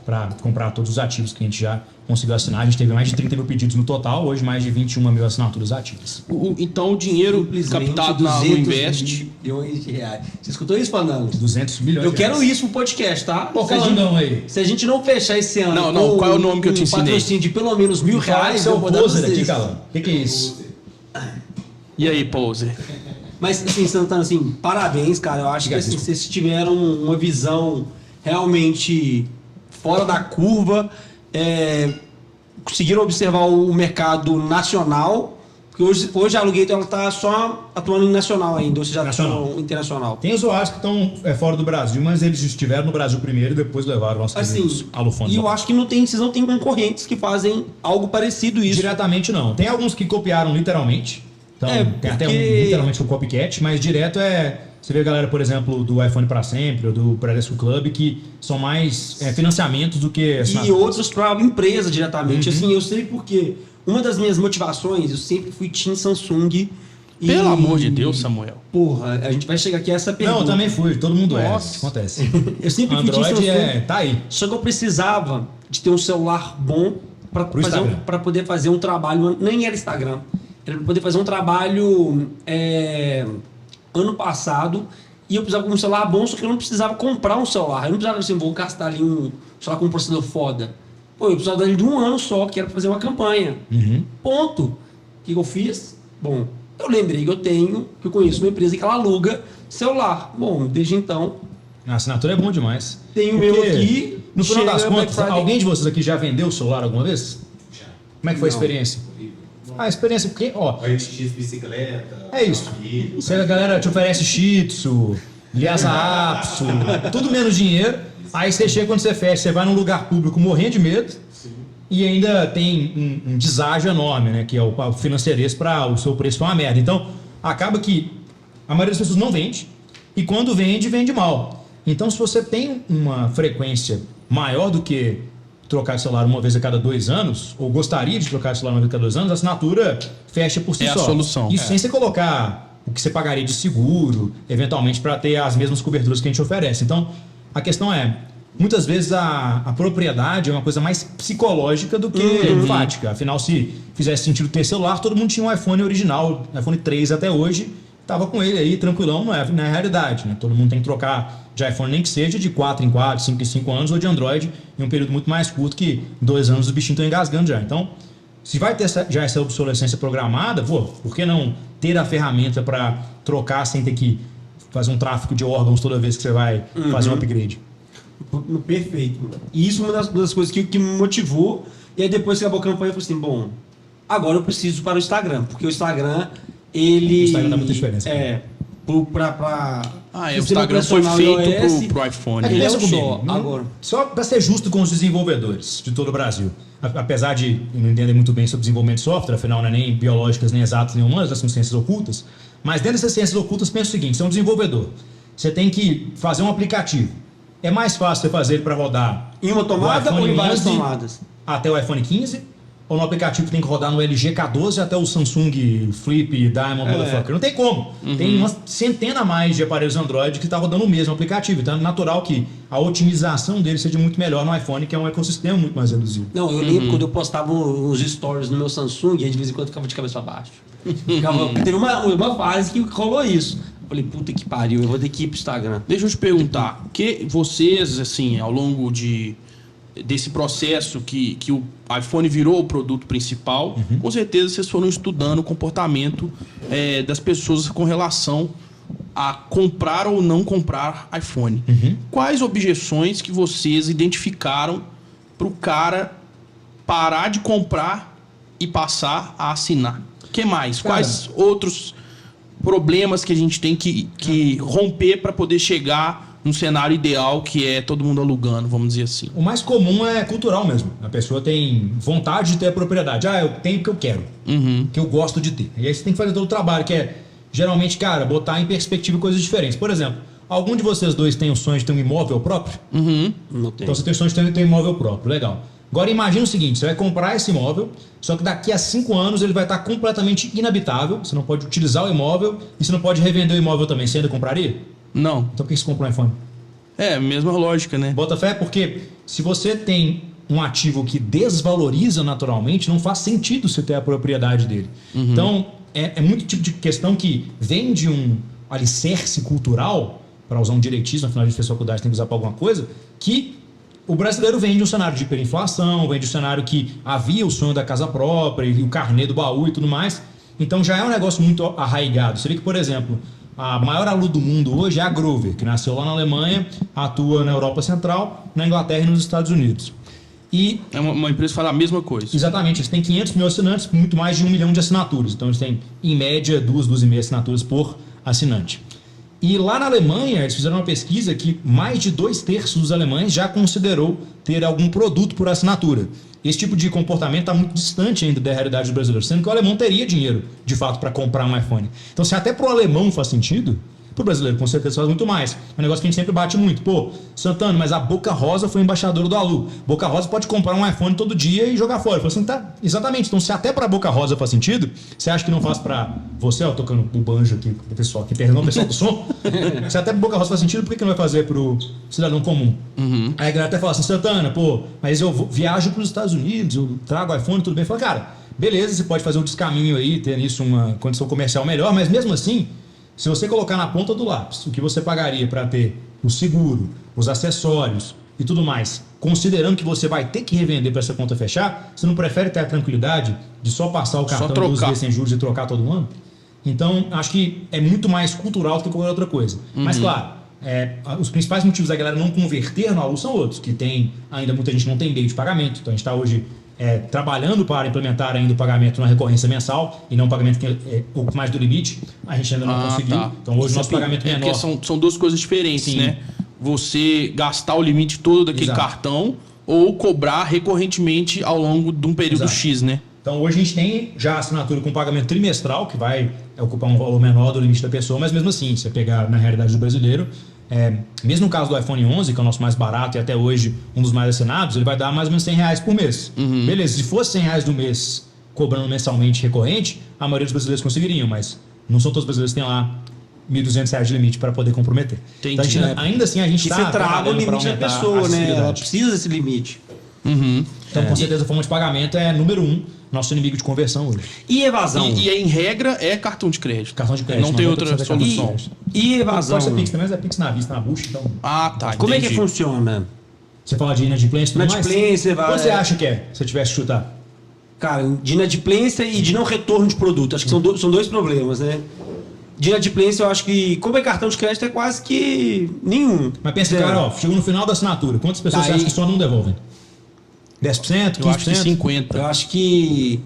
para comprar todos os ativos que a gente já conseguiu assinar. A gente teve mais de 30 mil pedidos no total, hoje mais de 21 mil assinaturas ativas. Então o dinheiro captado na Alum Invest... milhões de reais. Você escutou isso, Fernando? 200 milhões Eu quero isso no podcast, tá? Qual que é o dindão aí? Se a gente não fechar esse ano... Não, qual é o nome que eu te ensinei? Patrocínio de pelo menos R$1.000, eu vou dar aqui, Calão. O que é isso? E aí, Poser? Mas, assim, Santana, assim, parabéns, cara. Eu acho que assim, vocês tiveram uma visão realmente fora da curva, conseguiram observar o mercado nacional, porque hoje a Alugator ela está só atuando em nacional ainda, ou seja, nacional. Internacional. Tem usuários que estão fora do Brasil, mas eles estiveram no Brasil primeiro e depois levaram nossos assim, alufones. E eu acho que vocês não têm concorrentes que fazem algo parecido isso. Diretamente não. Tem alguns que copiaram literalmente. Então, tem até literalmente um copycat, mas direto você vê a galera, por exemplo, do iPhone para sempre, ou do Predesco Club, que são mais financiamentos do que... E outros para a empresa diretamente. Assim, eu sei porque uma das minhas motivações, eu sempre fui Team Samsung. Pelo amor de Deus, Samuel. Porra, a gente vai chegar aqui a essa pergunta. Não, eu também fui, todo mundo acontece. Eu sempre fui Team Samsung. Tá aí. Só que eu precisava de ter um celular bom para poder fazer um trabalho, nem era Instagram, era para poder fazer um trabalho ano passado, e eu precisava de um celular bom, só que eu não precisava comprar um celular. Eu não precisava assim, vou gastar ali um celular com um processador foda. Pô, eu precisava de 1 ano só, que era para fazer uma campanha. Ponto. O que eu fiz? Bom, eu lembrei que eu conheço uma empresa que ela aluga celular. Bom, desde então... A assinatura é bom demais. Tem o meu aqui... No final das contas, alguém de vocês aqui já vendeu o celular alguma vez? Já. Como é que foi a experiência? A experiência, porque, X bicicleta. É isso. Se a galera te oferece Shih Tzu, Lhasa Apso, tudo menos dinheiro, aí você chega quando você fecha, você vai num lugar público morrendo de medo. Sim. E ainda tem um deságio enorme, né? Que é o financeirês para o seu preço é uma merda. Então, acaba que a maioria das pessoas não vende, e quando vende mal. Então, se você tem uma frequência maior do que trocar de celular uma vez a cada 2 anos, ou gostaria de trocar de celular uma vez a cada 2 anos, a assinatura fecha por si só. É a solução. Isso sem você colocar o que você pagaria de seguro, eventualmente, para ter as mesmas coberturas que a gente oferece. Então, a questão é, muitas vezes a propriedade é uma coisa mais psicológica do que fática. Afinal, se fizesse sentido ter celular, todo mundo tinha um iPhone original, iPhone 3 até hoje, estava com ele aí tranquilão, não é a realidade, né? Todo mundo tem que trocar de iPhone, nem que seja de 4 em 4, 5 em 5 anos, ou de Android em um período muito mais curto, que 2 anos os bichinhos estão engasgando já. Então, se vai ter já essa obsolescência programada, por que não ter a ferramenta para trocar sem ter que fazer um tráfico de órgãos toda vez que você vai fazer um upgrade? Perfeito. E isso é uma das coisas que me motivou. E aí depois que acabou a campanha, eu falei assim, bom, agora eu preciso para o Instagram, porque o Instagram, ele... O Instagram dá muita diferença. O Instagram foi feito pro iPhone. Ele Pensa comigo, agora. Só para ser justo com os desenvolvedores de todo o Brasil. Apesar de eu não entender muito bem sobre desenvolvimento de software, afinal não é nem biológicas, nem exatas, nem humanas, são ciências ocultas. Mas dentro dessas ciências ocultas, pensa o seguinte, você é um desenvolvedor. Você tem que fazer um aplicativo. É mais fácil você fazer ele para rodar em uma tomada ou em várias tomadas? Até o iPhone 15, ou no aplicativo que tem que rodar no LG K12 até o Samsung Flip Diamond Motherfucker. Não tem como. Tem uma centena a mais de aparelhos Android que está rodando o mesmo aplicativo. Então é natural que a otimização dele seja muito melhor no iPhone, que é um ecossistema muito mais reduzido. Não, eu lembro quando eu postava uns stories no meu Samsung, e aí de vez em quando ficava de cabeça para baixo. Teve uma fase que rolou isso. Falei, puta que pariu, eu vou ter que ir pro Instagram. Deixa eu te perguntar, que vocês, assim, ao longo desse processo que o iPhone virou o produto principal, com certeza vocês foram estudando o comportamento das pessoas com relação a comprar ou não comprar iPhone. Quais objeções que vocês identificaram para o cara parar de comprar e passar a assinar? O que mais? Quais outros problemas que a gente tem que romper para poder chegar num cenário ideal que é todo mundo alugando, vamos dizer assim? O mais comum é cultural mesmo. A pessoa tem vontade de ter a propriedade. Eu tenho o que eu quero, que eu gosto de ter. E aí você tem que fazer todo o trabalho, que é, geralmente, cara, botar em perspectiva coisas diferentes. Por exemplo, algum de vocês dois tem o sonho de ter um imóvel próprio? Não tem. Então você tem o sonho de ter um imóvel próprio, legal. Agora imagina o seguinte, você vai comprar esse imóvel, só que daqui a 5 anos ele vai estar completamente inabitável, você não pode utilizar o imóvel e você não pode revender o imóvel também. Você ainda compraria? Não. Então por que você comprou um iPhone? Mesma lógica, né? Bota fé, porque se você tem um ativo que desvaloriza naturalmente, não faz sentido você ter a propriedade dele. Então, é muito tipo de questão que vem de um alicerce cultural, para usar um direitismo, afinal de fez faculdade tem que usar para alguma coisa, que o brasileiro vem de um cenário de hiperinflação, vem de um cenário que havia o sonho da casa própria, e o carnê do baú e tudo mais. Então já é um negócio muito arraigado. Você vê que, por exemplo, a maior alu do mundo hoje é a Grover, que nasceu lá na Alemanha, atua na Europa Central, na Inglaterra e nos Estados Unidos. E é uma empresa que fala a mesma coisa. Exatamente, eles têm 500 mil assinantes, muito mais de 1 milhão de assinaturas. Então eles têm, em média, 2,5 assinaturas por assinante. E lá na Alemanha, eles fizeram uma pesquisa que mais de 2/3 dos alemães já considerou ter algum produto por assinatura. Esse tipo de comportamento está muito distante ainda da realidade do brasileiro, sendo que o alemão teria dinheiro, de fato, para comprar um iPhone. Então, se até para o alemão faz sentido, para o brasileiro com certeza faz muito mais. É um negócio que a gente sempre bate muito. Pô, Santana, mas a Boca Rosa foi embaixadora do Alu. Boca Rosa pode comprar um iPhone todo dia e jogar fora. Eu falei assim, tá, exatamente. Então, se até para Boca Rosa faz sentido, você acha que não faz para você, ó, tocando o banjo aqui pro pessoal aqui, perdão, pessoal do som. Se até para Boca Rosa faz sentido, por que não vai fazer para o cidadão comum? Aí a galera até fala assim, Santana, pô, mas eu viajo para os Estados Unidos, eu trago iPhone, tudo bem. Eu falo, cara, beleza, você pode fazer um descaminho aí, ter nisso uma condição comercial melhor, mas mesmo assim, se você colocar na ponta do lápis o que você pagaria para ter o seguro, os acessórios e tudo mais, considerando que você vai ter que revender para essa conta fechar, você não prefere ter a tranquilidade de só passar o cartão 12 vezes sem juros e trocar todo ano? Então, acho que é muito mais cultural do que qualquer outra coisa. Mas, claro, os principais motivos da galera não converter no Alu são outros, que tem ainda muita gente não tem meio de pagamento. Então, a gente está hoje trabalhando para implementar ainda o pagamento na recorrência mensal e não o pagamento que é pouco mais do limite. A gente ainda não conseguiu. Tá. Então hoje o nosso pagamento é menor. São duas coisas diferentes, sim, né? Você gastar o limite todo daquele cartão ou cobrar recorrentemente ao longo de um período X, né? Então hoje a gente tem já a assinatura com pagamento trimestral, que vai ocupar um valor menor do limite da pessoa, mas mesmo assim, se você pegar na realidade do brasileiro, mesmo no caso do iPhone 11, que é o nosso mais barato e até hoje um dos mais assinados, ele vai dar mais ou menos R$100 por mês. Beleza, se fosse R$100 do mês cobrando mensalmente recorrente, a maioria dos brasileiros conseguiriam, mas não são todos os brasileiros que têm lá R$1.200 de limite para poder comprometer. Entendi. Então, a gente, ainda assim, a gente está... Você trava o limite da pessoa, né? Ela precisa desse limite. Então, com certeza, a forma de pagamento é número 1, nosso inimigo de conversão hoje. E evasão? E em regra é cartão de crédito. Cartão de crédito. Não tem outra solução. E evasão? Pode ser Pix também, mas é Pix na vista, na bucha, então... Ah, tá. Como entendi. é que funciona? Você fala de inadimplência e tudo mais? Inadimplência, Quanto você acha que é, se eu tivesse que chutar? Cara, de inadimplência e de não retorno de produto. Acho que são dois problemas, né? De inadimplência, eu acho que, como é cartão de crédito, é quase que nenhum. Mas pensa, cara, ó, chegou no final da assinatura, quantas pessoas você acha que só não devolvem? 10%? 15%? Eu acho que 50%. Eu acho que...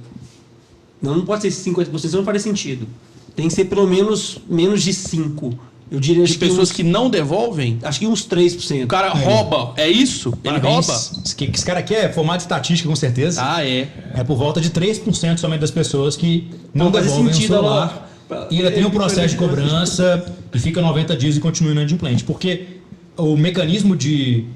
Não pode ser 50%, senão não faria sentido. Tem que ser pelo menos de 5%. Eu diria De pessoas que não devolvem, acho que uns 3%. o cara rouba. É isso? Ele Parabéns. rouba? Esse cara aqui é formado em estatística, com certeza. Ah, é. É por volta de 3% somente das pessoas que não faz devolvem o sentido, celular. E ainda tem um processo de cobrança e fica 90 dias e continua inadimplente. Porque o mecanismo de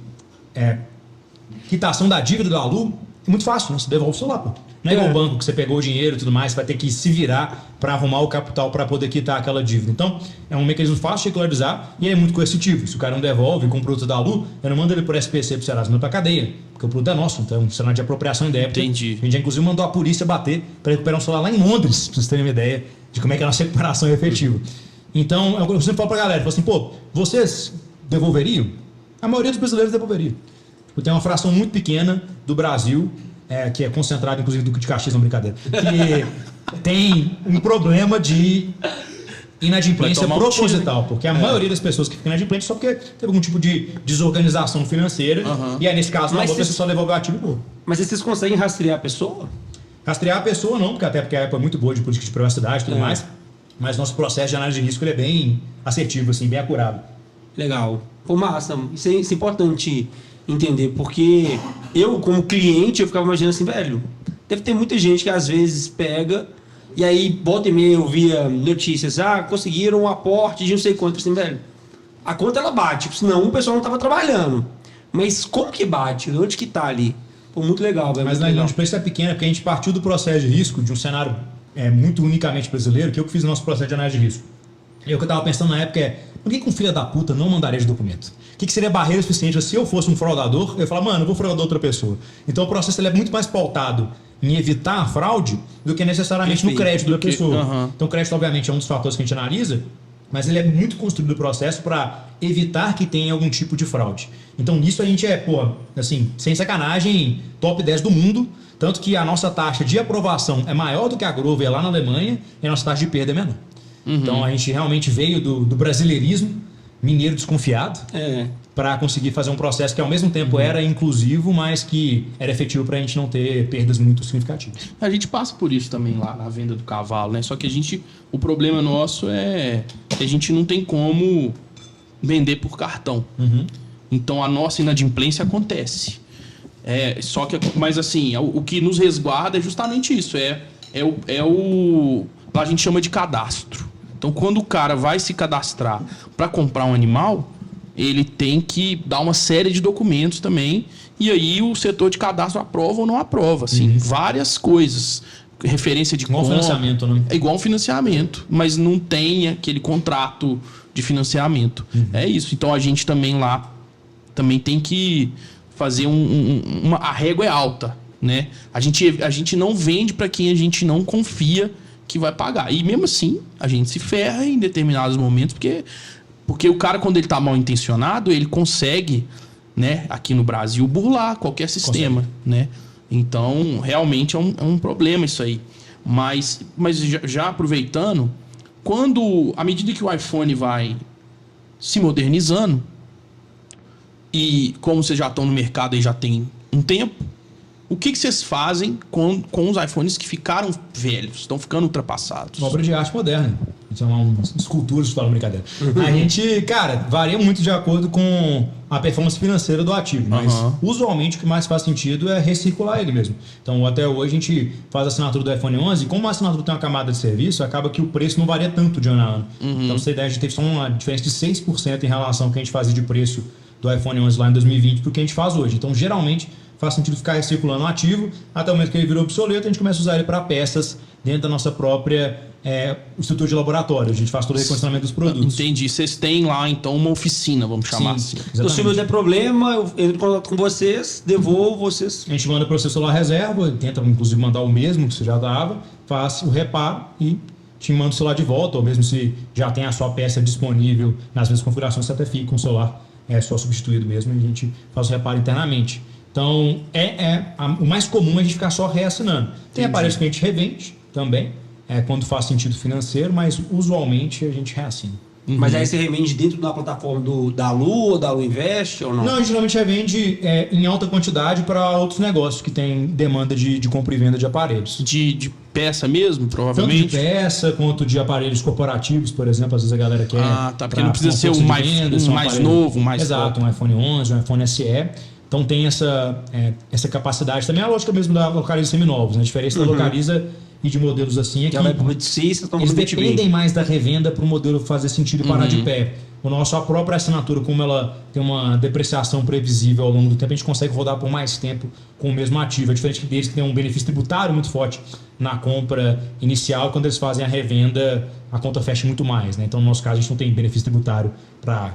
quitação da dívida do aluno é muito fácil, né? Você devolve o celular, pô. Não é igual o banco que você pegou o dinheiro e tudo mais, você vai ter que se virar para arrumar o capital para poder quitar aquela dívida. Então, é um mecanismo fácil de regularizar e é muito coercitivo. Se o cara não devolve com o produto da ALU, eu não mando ele por SPC pro Serasa, mando pra cadeia, porque o produto é nosso, então é um cenário de apropriação indébita. Entendi. A gente já, inclusive, mandou a polícia bater para recuperar um celular lá em Londres, pra vocês terem uma ideia de como é que a nossa recuperação é efetiva. Então, eu sempre falo pra galera, falo assim, pô, vocês devolveriam? A maioria dos brasileiros devolveria. Tem uma fração muito pequena do Brasil, que é concentrada, inclusive, do de Caxias, não brincadeira, que tem um problema de inadimplência proposital, porque a maioria das pessoas que ficam inadimplentes só porque teve algum tipo de desorganização financeira, e aí, nesse caso, não, a pessoa só devolve o ativo e pô. Mas vocês conseguem rastrear a pessoa? Rastrear a pessoa não, porque até porque a Apple é muito boa de política de privacidade e tudo mais, mas nosso processo de análise de risco ele é bem assertivo, assim, bem acurado. Legal. Pô, massa. Isso é importante entender, porque eu, como cliente, eu ficava imaginando assim, velho, deve ter muita gente que às vezes pega e aí volta e meia eu via notícias, conseguiram um aporte de não sei quanto, assim, velho, a conta ela bate, senão o pessoal não estava trabalhando. Mas como que bate? Onde que tá ali? Pô, muito legal, velho. Mas na inadimplência é pequena, porque a gente partiu do processo de risco, de um cenário muito unicamente brasileiro, que eu que fiz o nosso processo de análise de risco. E o que eu estava pensando na época por que um filho da puta não mandaria de documento? O que seria barreira suficiente? Se eu fosse um fraudador, eu ia falar, mano, eu vou fraudar outra pessoa. Então o processo ele é muito mais pautado em evitar a fraude do que necessariamente no crédito da pessoa. Então o crédito, obviamente, é um dos fatores que a gente analisa, mas ele é muito construído o processo para evitar que tenha algum tipo de fraude. Então nisso a gente assim, sem sacanagem, top 10 do mundo, tanto que a nossa taxa de aprovação é maior do que a Grover lá na Alemanha e a nossa taxa de perda é menor. Então a gente realmente veio do brasileirismo, mineiro desconfiado, para conseguir fazer um processo que ao mesmo tempo era inclusivo, mas que era efetivo para a gente não ter perdas muito significativas. A gente passa por isso também lá na venda do cavalo, né? Só que o problema nosso é que a gente não tem como vender por cartão. Então a nossa inadimplência acontece. Mas assim, o que nos resguarda é justamente isso, a gente chama de cadastro. Então, quando o cara vai se cadastrar para comprar um animal, ele tem que dar uma série de documentos também. E aí o setor de cadastro aprova ou não aprova. Assim, várias coisas. Referência de igual compra. Financiamento, né? É igual um financiamento, mas não tem aquele contrato de financiamento. É isso. Então, a gente também lá tem que fazer a régua é alta, né? A gente não vende para quem a gente não confia que vai pagar. E mesmo assim, a gente se ferra em determinados momentos, porque o cara, quando ele tá mal intencionado, ele consegue, né, aqui no Brasil, burlar qualquer sistema, né? Então, realmente é um problema isso aí. Mas já aproveitando, à medida que o iPhone vai se modernizando, e como vocês já estão no mercado aí já tem um tempo, O que vocês fazem com os iPhones que ficaram velhos, estão ficando ultrapassados? Uma obra de arte moderna. São umas esculturas, falam brincadeira. A gente, cara, varia muito de acordo com a performance financeira do ativo, mas usualmente o que mais faz sentido é recircular ele mesmo. Então, até hoje a gente faz a assinatura do iPhone 11 e como a assinatura tem uma camada de serviço, acaba que o preço não varia tanto de ano a ano. Então, pra você ter ideia, a gente teve só uma diferença de 6% em relação ao que a gente fazia de preço do iPhone 11 lá em 2020 pro que a gente faz hoje. Então, geralmente, faz sentido ficar recirculando o ativo até o momento que ele virou obsoleto, a gente começa a usar ele para peças dentro da nossa própria estrutura de laboratório. A gente faz todo o recondicionamento dos produtos. Entendi. Vocês têm lá, então, uma oficina, vamos chamar assim. Então, se eu der problema, eu entro em contato com vocês, devolvo vocês. A gente manda para o seu celular reserva, tenta inclusive mandar o mesmo que você já dava, faz o reparo e te manda o celular de volta, ou mesmo se já tem a sua peça disponível nas mesmas configurações, você até fica com o celular só substituído mesmo e a gente faz o reparo internamente. Então, o mais comum é a gente ficar só reassinando. Tem aparelhos que a gente revende também, quando faz sentido financeiro, mas usualmente a gente reassina. Mas aí você revende dentro da plataforma da Lu ou da Lu Invest ou não? Não, a gente geralmente revende em alta quantidade para outros negócios que têm demanda de compra e venda de aparelhos. De peça mesmo, provavelmente? Tanto de peça quanto de aparelhos corporativos, por exemplo. Às vezes a galera quer... tá, porque não precisa ser um mais novo, mais exato, top. Um iPhone 11, um iPhone SE. Então tem essa capacidade. Também é a lógica mesmo da Localiza seminovos. A diferença da Localiza e de modelos assim é que eles dependem mais da revenda para o modelo fazer sentido e parar de pé. A própria assinatura, como ela tem uma depreciação previsível ao longo do tempo, a gente consegue rodar por mais tempo com o mesmo ativo. É diferente deles que tem um benefício tributário muito forte na compra inicial. Quando eles fazem a revenda, a conta fecha muito mais, né? Então, no nosso caso, a gente não tem benefício tributário para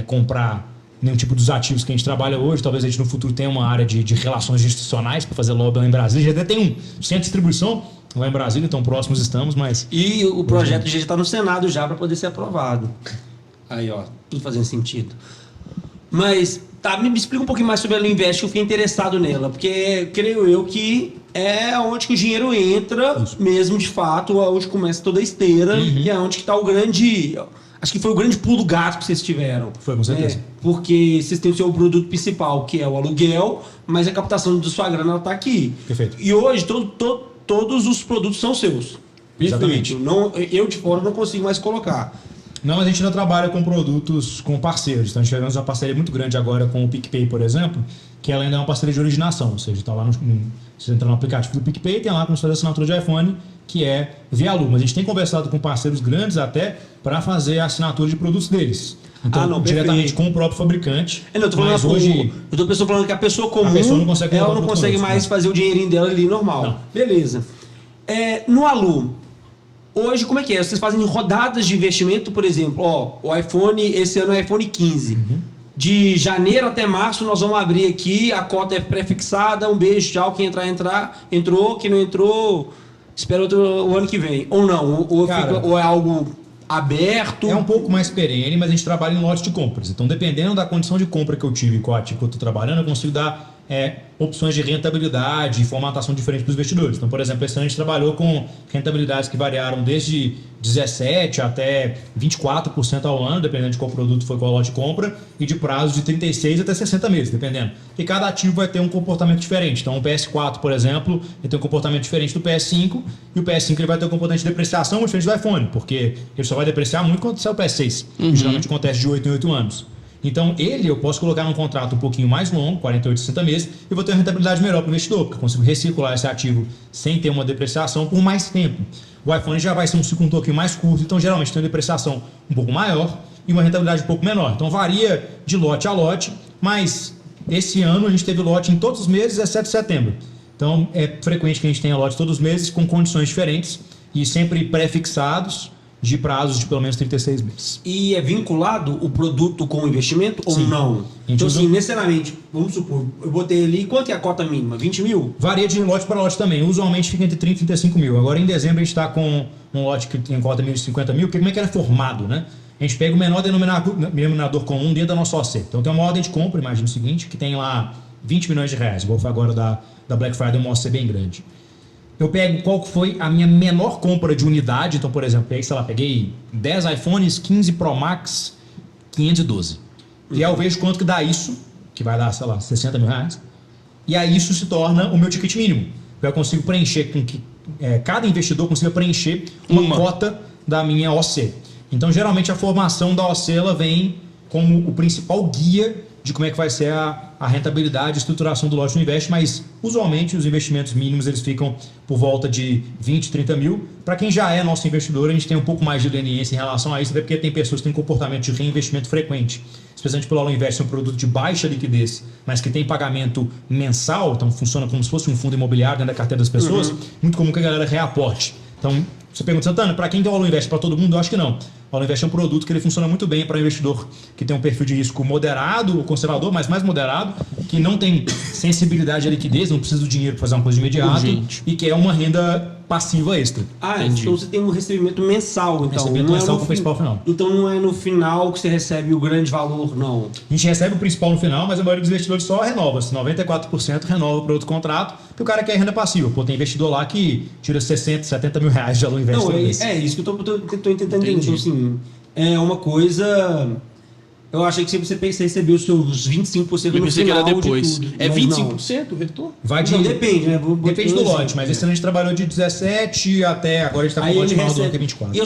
comprar nenhum tipo dos ativos que a gente trabalha hoje. Talvez a gente no futuro tenha uma área de relações institucionais para fazer lobby lá em Brasília. Já até tem um centro de distribuição lá em Brasília, então próximos estamos, mas... E o projeto já está no Senado já para poder ser aprovado. Aí, ó, tudo fazendo sentido. Mas, me explica um pouquinho mais sobre a Lu Invest, que eu fiquei interessado nela, porque creio eu que é onde que o dinheiro entra, mesmo de fato, onde começa toda a esteira, e é onde que está o grande... Acho que foi o grande pulo do gato que vocês tiveram. Foi, com certeza. Porque vocês têm o seu produto principal, que é o aluguel, mas a captação da sua grana está aqui. Perfeito. E hoje todos os produtos são seus. Exatamente. Não, eu de fora não consigo mais colocar. Não, mas a gente ainda trabalha com produtos com parceiros. Então a gente vai fazer uma parceria muito grande agora com o PicPay, por exemplo, que ela ainda é uma parceria de originação. Ou seja, está lá você entra no aplicativo do PicPay, tem lá como se fosse assinatura de iPhone, que é via Lu. Mas a gente tem conversado com parceiros grandes até para fazer a assinatura de produtos deles. Então, diretamente com o próprio fabricante. Eu tô falando hoje, eu tô falando que a pessoa comum, ela não consegue mais fazer o dinheirinho dela ali normal. Não. Beleza. No Alu, hoje como é que é? Vocês fazem rodadas de investimento, por exemplo, o iPhone, esse ano é iPhone 15. De janeiro até março nós vamos abrir aqui, a cota é pré-fixada, um beijo, tchau, quem entrar, entrou, quem não entrou, espera o ano que vem. Ou não, ou é algo aberto? É um pouco mais perene, mas a gente trabalha em lote de compras. Então, dependendo da condição de compra que eu tive com o ativo que eu estou trabalhando, eu consigo dar opções de rentabilidade e formatação diferente para os investidores. Então, por exemplo, esse ano a gente trabalhou com rentabilidades que variaram desde 17% até 24% ao ano, dependendo de qual produto foi, qual lote de compra, e de prazo de 36 até 60 meses, dependendo. E cada ativo vai ter um comportamento diferente. Então, o PS4, por exemplo, ele tem um comportamento diferente do PS5, e o PS5 ele vai ter um comportamento de depreciação muito diferente do iPhone, porque ele só vai depreciar muito quando sair o PS6, que geralmente acontece de 8 em 8 anos. Então, eu posso colocar num contrato um pouquinho mais longo, 48, 60 meses, e vou ter uma rentabilidade melhor para o investidor, porque eu consigo recircular esse ativo sem ter uma depreciação por mais tempo. O iPhone já vai ser um ciclo um pouquinho mais curto, então geralmente tem uma depreciação um pouco maior e uma rentabilidade um pouco menor. Então, varia de lote a lote, mas esse ano a gente teve lote em todos os meses, exceto setembro. Então, é frequente que a gente tenha lote todos os meses com condições diferentes e sempre pré-fixados, de prazos de pelo menos 36 meses. E é vinculado o produto com o investimento ou não? Então, assim, necessariamente, vamos supor, eu botei ali, quanto é a cota mínima? 20 mil? Varia de lote para lote também. Usualmente fica entre 30 e 35 mil. Agora, em dezembro, a gente está com um lote que tem cota mínima de 50 mil, porque como é que era formado, né? A gente pega o menor denominador comum dentro da nossa OC. Então, tem uma ordem de compra, imagina o seguinte, que tem lá 20 milhões de reais. Igual foi agora da Black Friday, uma OC bem grande. Eu pego qual foi a minha menor compra de unidade. Então, por exemplo, peguei 10 iPhones, 15 Pro Max, 512. E aí eu vejo quanto que dá isso, que vai dar, sei lá, 60 mil reais. E aí isso se torna o meu ticket mínimo. Eu consigo preencher com que cada investidor consiga preencher uma cota da minha OC. Então, geralmente, a formação da OC ela vem como o principal guia de como é que vai ser a rentabilidade e estruturação do lote do invest, mas usualmente os investimentos mínimos eles ficam por volta de 20, 30 mil. Para quem já é nosso investidor, a gente tem um pouco mais de leniência em relação a isso, até porque tem pessoas que têm comportamento de reinvestimento frequente. Especialmente pelo Aula Invest, é um produto de baixa liquidez, mas que tem pagamento mensal, então funciona como se fosse um fundo imobiliário dentro da carteira das pessoas, muito comum que a galera reaporte. Então, você pergunta, Santana, para quem que é o Aula Invest? Para todo mundo? Eu acho que não. O Aula Invest é um produto que ele funciona muito bem para investidor que tem um perfil de risco moderado ou conservador, mas mais moderado, que não tem sensibilidade à liquidez, não precisa do dinheiro para fazer uma coisa de imediato e que é uma renda passiva extra. Então você tem um recebimento mensal. Então, recebimento mensal com o principal final. Então não é no final que você recebe o grande valor, não. A gente recebe o principal no final, mas a maioria dos investidores só renova. 94% renova para outro contrato, porque o cara quer renda passiva. Pô, tem investidor lá que tira 60, 70 mil reais de Aula Invest. Não, é isso que eu tô tentando entender. Então, assim, é uma coisa... Eu achei que você recebeu os seus 25% no final. Eu pensei que era depois. É 25% o retorno? Não, depende, né? Depende do lote, mas esse ano a gente trabalhou de 17 até agora a gente está com o lote maior do ano que é 24.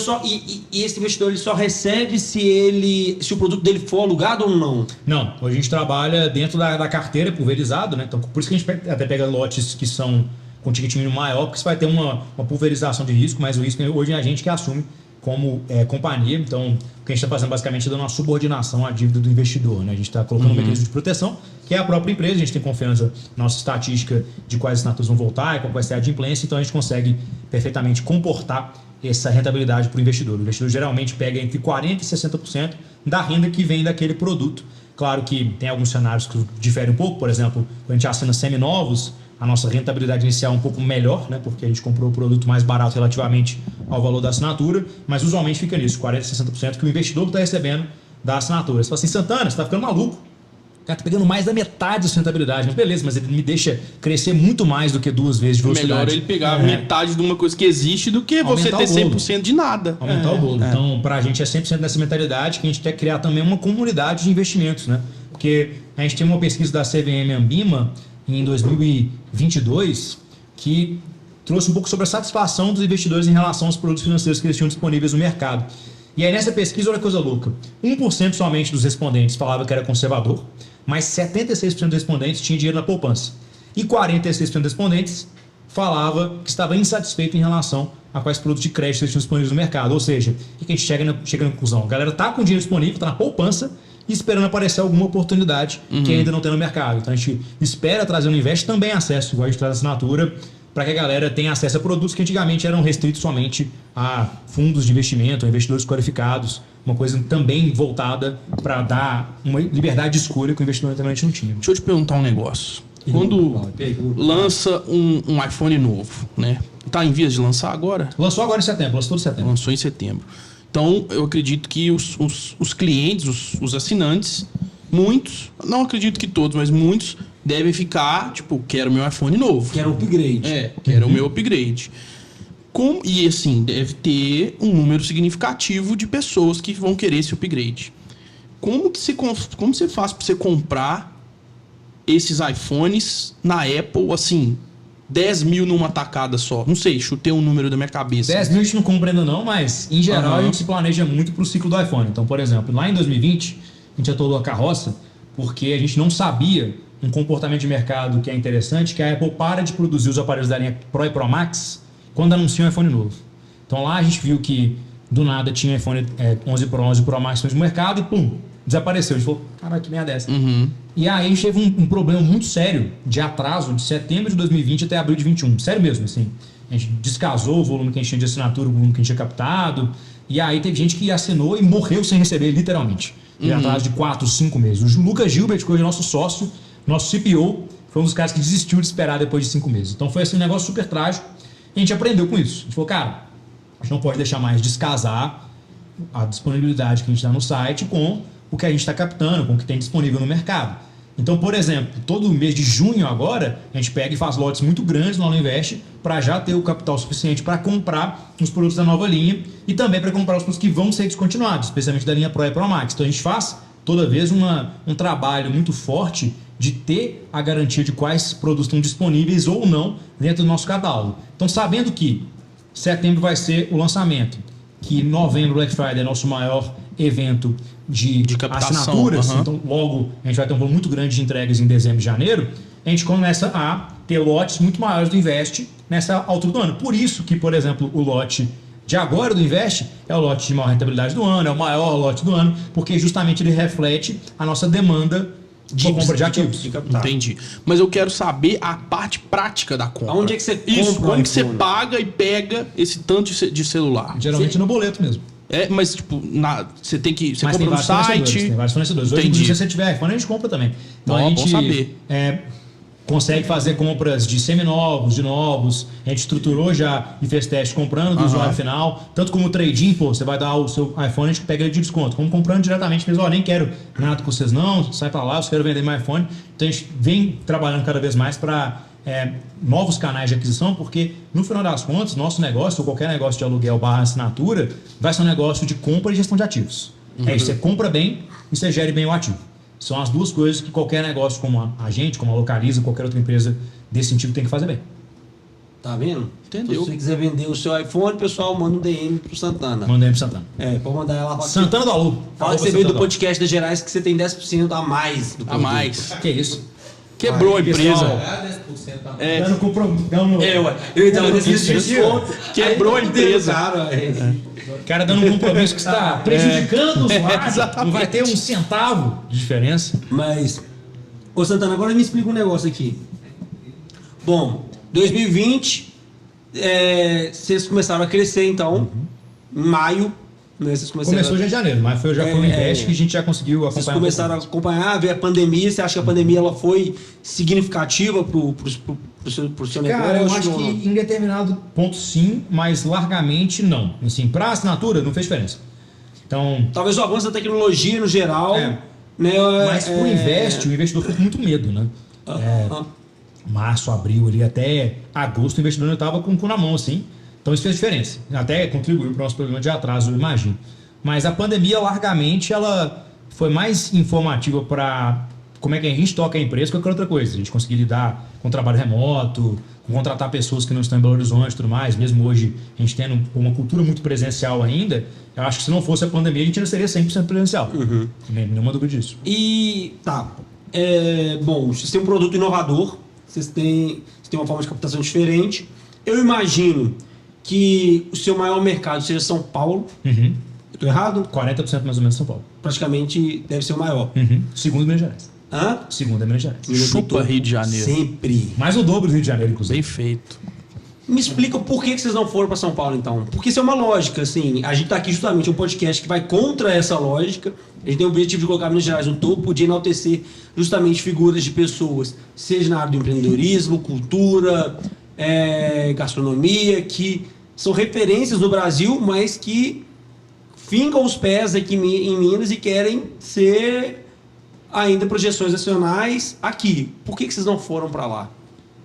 E esse investidor ele só recebe se o produto dele for alugado ou não? Não, hoje a gente trabalha dentro da carteira pulverizado, né? Então por isso que a gente até pega lotes que são com ticket mínimo maior, porque você vai ter uma pulverização de risco, mas o risco hoje é a gente que assume como companhia. Então, o que a gente está fazendo basicamente é dando uma subordinação à dívida do investidor, né? A gente está colocando um mecanismo de proteção, que é a própria empresa. A gente tem confiança na nossa estatística de quais assinaturas vão voltar e qual vai ser a adimplência, então a gente consegue perfeitamente comportar essa rentabilidade para o investidor. O investidor geralmente pega entre 40% e 60% da renda que vem daquele produto. Claro que tem alguns cenários que diferem um pouco, por exemplo, quando a gente assina seminovos, a nossa rentabilidade inicial é um pouco melhor, né? Porque a gente comprou o produto mais barato relativamente ao valor da assinatura, mas usualmente fica nisso, 40% a 60% que o investidor está recebendo da assinatura. Você fala assim, Santana, você está ficando maluco. O cara está pegando mais da metade da rentabilidade. Mas beleza, mas ele me deixa crescer muito mais do que 2 vezes de velocidade. Melhor ele pegar metade de uma coisa que existe do que você ter 100% de nada. Aumentar o bolo. Então, para a gente é 100% dessa mentalidade que a gente quer criar também uma comunidade de investimentos, né? Porque a gente tem uma pesquisa da CVM Ambima em 2022, que trouxe um pouco sobre a satisfação dos investidores em relação aos produtos financeiros que eles tinham disponíveis no mercado. E aí nessa pesquisa, olha que coisa louca, 1% somente dos respondentes falava que era conservador, mas 76% dos respondentes tinha dinheiro na poupança. E 46% dos respondentes falava que estava insatisfeito em relação a quais produtos de crédito eles tinham disponíveis no mercado. Ou seja, o que a gente chega na conclusão? A galera está com dinheiro disponível, está na poupança, e esperando aparecer alguma oportunidade que ainda não tem no mercado. Então a gente espera trazer no Invest também acesso, igual a gente traz assinatura, para que a galera tenha acesso a produtos que antigamente eram restritos somente a fundos de investimento, a investidores qualificados, uma coisa também voltada para dar uma liberdade de escolha que o investidor anteriormente não tinha. Deixa eu te perguntar um negócio. Quando lança um iPhone novo, né? Está em vias de lançar agora? Lançou agora em setembro, lançou em setembro. Lançou em setembro. Então, eu acredito que os clientes, os assinantes, muitos, não acredito que todos, mas muitos, devem ficar, tipo, quero meu iPhone novo. Quero upgrade. Quero o meu upgrade. E assim, deve ter um número significativo de pessoas que vão querer esse upgrade. Como você faz para você comprar esses iPhones na Apple, assim, 10 mil numa tacada só? Não sei, chutei um número da minha cabeça. 10 mil a gente não compra ainda não, mas em geral a gente se planeja muito para o ciclo do iPhone. Então, por exemplo, lá em 2020, a gente atolou a carroça porque a gente não sabia um comportamento de mercado que é interessante, que a Apple para de produzir os aparelhos da linha Pro e Pro Max quando anuncia um iPhone novo. Então lá a gente viu que do nada tinha iPhone 11 Pro, 11 Pro Max no mercado e pum, desapareceu. A gente falou, caralho, que merda é essa? E aí a gente teve um problema muito sério de atraso de setembro de 2020 até abril de 2021. Sério mesmo, assim. A gente descasou o volume que a gente tinha de assinatura, o volume que a gente tinha captado. E aí teve gente que assinou e morreu sem receber, literalmente. De atraso de 4, 5 meses. O Lucas Gilbert, que hoje é nosso sócio, nosso CPO, foi um dos caras que desistiu de esperar depois de 5 meses. Então foi assim, um negócio super trágico. E a gente aprendeu com isso. A gente falou, cara, a gente não pode deixar mais descasar a disponibilidade que a gente dá no site com o que a gente está captando, com o que tem disponível no mercado. Então, por exemplo, todo mês de junho agora, a gente pega e faz lotes muito grandes no Aula Invest para já ter o capital suficiente para comprar os produtos da nova linha e também para comprar os produtos que vão ser descontinuados, especialmente da linha Pro e Pro Max. Então a gente faz toda vez um trabalho muito forte de ter a garantia de quais produtos estão disponíveis ou não dentro do nosso catálogo. Então, sabendo que setembro vai ser o lançamento, que novembro, Black Friday, é nosso maior evento de captação, assinaturas, então logo a gente vai ter um volume muito grande de entregas em dezembro e janeiro, a gente começa a ter lotes muito maiores do Invest nessa altura do ano. Por isso que, por exemplo, o lote de agora do Invest é o lote de maior rentabilidade do ano, é o maior lote do ano, porque justamente ele reflete a nossa demanda de compra de ativos. Entendi. Mas eu quero saber a parte prática da compra. Aonde é que você compra? Isso, como que você paga e pega esse tanto de celular? Geralmente no boleto mesmo. Mas tipo, você tem que. Você Mas compra no site. Tem vários fornecedores. Hoje, Entendi. se você tiver iPhone, a gente compra também. Então a Bom gente saber. consegue fazer compras de seminovos, de novos. A gente estruturou já e fez teste comprando do usuário final. Tanto como o trade-in, você vai dar o seu iPhone, a gente pega ele de desconto. Como comprando diretamente, mesmo, nem quero nada com vocês não, sai pra lá, eu quero vender meu iPhone. Então a gente vem trabalhando cada vez mais para novos canais de aquisição, porque no final das contas, nosso negócio, ou qualquer negócio de aluguel / assinatura, vai ser um negócio de compra e gestão de ativos. É isso, você compra bem e você gere bem o ativo. São as duas coisas que qualquer negócio como a gente, como a Localiza, qualquer outra empresa desse sentido tem que fazer bem. Tá vendo? Entendeu. Se você quiser vender o seu iPhone, pessoal, manda um DM pro Santana. Manda aí pro Santana. Pode mandar ela lá. Santana do Alu. Fala que você veio do podcast da Gerais que você tem 10% a mais do A mais. Que isso? Quebrou a empresa. Pessoal, dando Eu então desse desconto. Quebrou a empresa. O cara dando um compromisso que está prejudicando o usuário. Não vai ter um centavo de diferença. Mas, ô Santana, agora me explica um negócio aqui. Bom, 2020, vocês começaram a crescer então, em maio, né? Vocês Começou já em janeiro, mas já foi um Invest que a gente já conseguiu acompanhar. Vocês começaram a acompanhar, ver a pandemia. Você acha que a pandemia ela foi significativa pro seu negócio? Cara, eu acho que em determinado ponto sim, mas largamente não. Assim, para assinatura não fez diferença. Então, talvez o avanço da tecnologia no geral, né? Mas pro Invest, o investidor ficou com muito medo, né? Março, abril, ali até agosto, o investidor estava com o cu na mão, assim. Então isso fez diferença. Até contribuiu para o nosso problema de atraso, eu imagino. Mas a pandemia, largamente, ela foi mais informativa para como é que a gente toca a empresa que qualquer outra coisa. A gente conseguir lidar com trabalho remoto, com contratar pessoas que não estão em Belo Horizonte e tudo mais. Mesmo hoje, a gente tendo uma cultura muito presencial ainda, eu acho que se não fosse a pandemia, a gente ainda seria 100% presencial. Nenhuma dúvida disso. E, tá. Bom, vocês têm um produto inovador, vocês têm uma forma de captação diferente. Eu imagino que o seu maior mercado seja São Paulo. Estou errado? 40% mais ou menos São Paulo. Praticamente deve ser o maior. Segundo Minas Gerais. Hã? Segundo Minas Gerais. Chupa Rio de Janeiro. Sempre. Mais o dobro do Rio de Janeiro, inclusive. Bem feito. Me explica por que vocês não foram para São Paulo, então. Porque isso é uma lógica, assim. A gente está aqui justamente um podcast que vai contra essa lógica. A gente tem o objetivo de colocar Minas Gerais no topo, de enaltecer justamente figuras de pessoas, seja na área do empreendedorismo, cultura, gastronomia, que são referências no Brasil, mas que fincam os pés aqui em Minas e querem ser ainda projeções nacionais aqui. Por que vocês não foram para lá?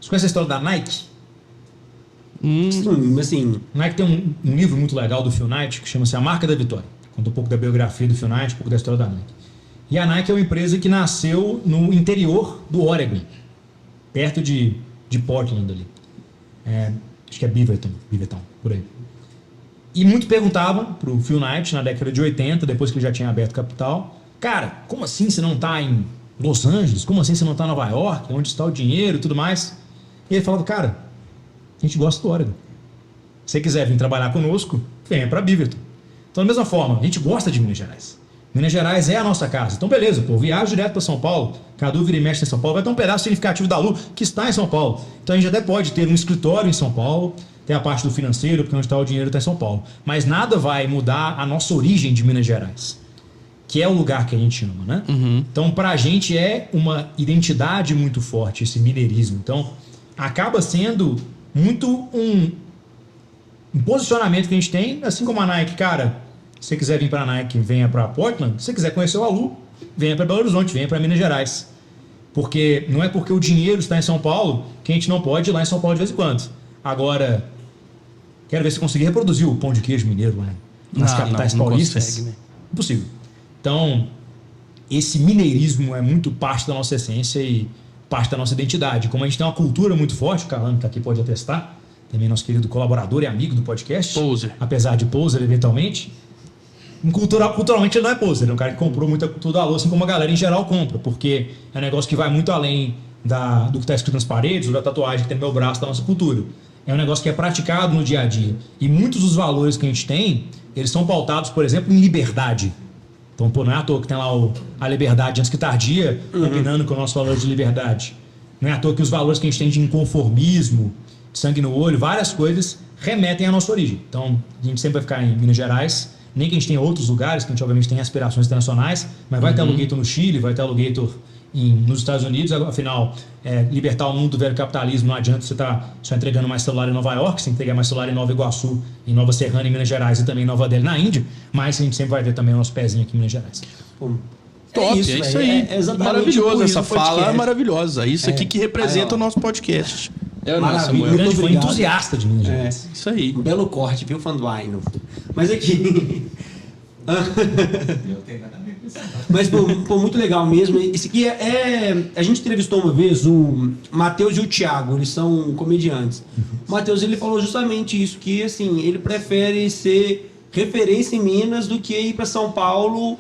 Você conhece a história da Nike? Sim, assim... Nike tem um livro muito legal do Phil Knight que chama-se A Marca da Vitória. Conta um pouco da biografia do Phil Knight, um pouco da história da Nike. E a Nike é uma empresa que nasceu no interior do Oregon, perto de Portland ali. Acho que é Beaverton, por aí. E muito perguntavam pro Phil Knight na década de 80, depois que ele já tinha aberto capital, cara, como assim você não está em Los Angeles? Como assim você não está em Nova York? Onde está o dinheiro e tudo mais? E ele falava, cara, a gente gosta do Oregon. Se você quiser vir trabalhar conosco, venha para Beaverton. Então, da mesma forma, a gente gosta de Minas Gerais. Minas Gerais é a nossa casa. Então, beleza, viaja direto para São Paulo. Cadu vira e mexe em São Paulo. Vai ter um pedaço significativo da Lu que está em São Paulo. Então, a gente até pode ter um escritório em São Paulo, tem a parte do financeiro, porque onde está o dinheiro está em São Paulo. Mas nada vai mudar a nossa origem de Minas Gerais, que é o lugar que a gente ama, né? Então, para a gente é uma identidade muito forte, esse mineirismo. Então, acaba sendo muito um posicionamento que a gente tem, assim como a Nike, cara, se você quiser vir para a Nike, venha para Portland. Se você quiser conhecer o Alu, venha para Belo Horizonte, venha para Minas Gerais. Porque não é porque o dinheiro está em São Paulo que a gente não pode ir lá em São Paulo de vez em quando. Agora, quero ver se conseguir reproduzir o pão de queijo mineiro lá nas capitais paulistas. Não consegue, né? Impossível. Então, esse mineirismo é muito parte da nossa essência e parte da nossa identidade. Como a gente tem uma cultura muito forte, o Calango que aqui pode atestar, também nosso querido colaborador e amigo do podcast. Poser. Apesar de poser, eventualmente. Culturalmente ele não é poser, ele é um cara que comprou muita cultura do Alô, assim como a galera em geral compra, porque é um negócio que vai muito além do que está escrito nas paredes ou da tatuagem que tem no meu braço da nossa cultura. É um negócio que é praticado no dia a dia. E muitos dos valores que a gente tem, eles são pautados, por exemplo, em liberdade. Então, pô, não é à toa que tem lá a liberdade antes que tardia, combinando com o nosso valor de liberdade. Não é à toa que os valores que a gente tem de inconformismo, de sangue no olho, várias coisas remetem à nossa origem. Então, a gente sempre vai ficar em Minas Gerais, nem que a gente tenha outros lugares, que a gente obviamente tem aspirações internacionais, mas vai ter alugator no Chile, vai ter alugator nos Estados Unidos, afinal, libertar o mundo do velho capitalismo não adianta você estar só entregando mais celular em Nova York, você entregar mais celular em Nova Iguaçu, em Nova Serrana, em Minas Gerais e também em Nova Delhi, na Índia, mas a gente sempre vai ver também o nosso pezinho aqui em Minas Gerais. Pô, Top, é isso aí. É exatamente maravilhoso, por essa isso o podcast. fala é maravilhosa. Isso aqui que representa Aí, ó. o nosso podcast. É o nosso, Maravilha. Samuel. Um grande fã obrigado. entusiasta de Minas Gerais. Isso aí. Um belo corte, viu, Fanduaino? Mas aqui... Mas, pô, muito legal mesmo. Esse aqui a gente entrevistou uma vez o Matheus e o Thiago, eles são comediantes. O Matheus, ele falou justamente isso, que assim, ele prefere ser referência em Minas do que ir para São Paulo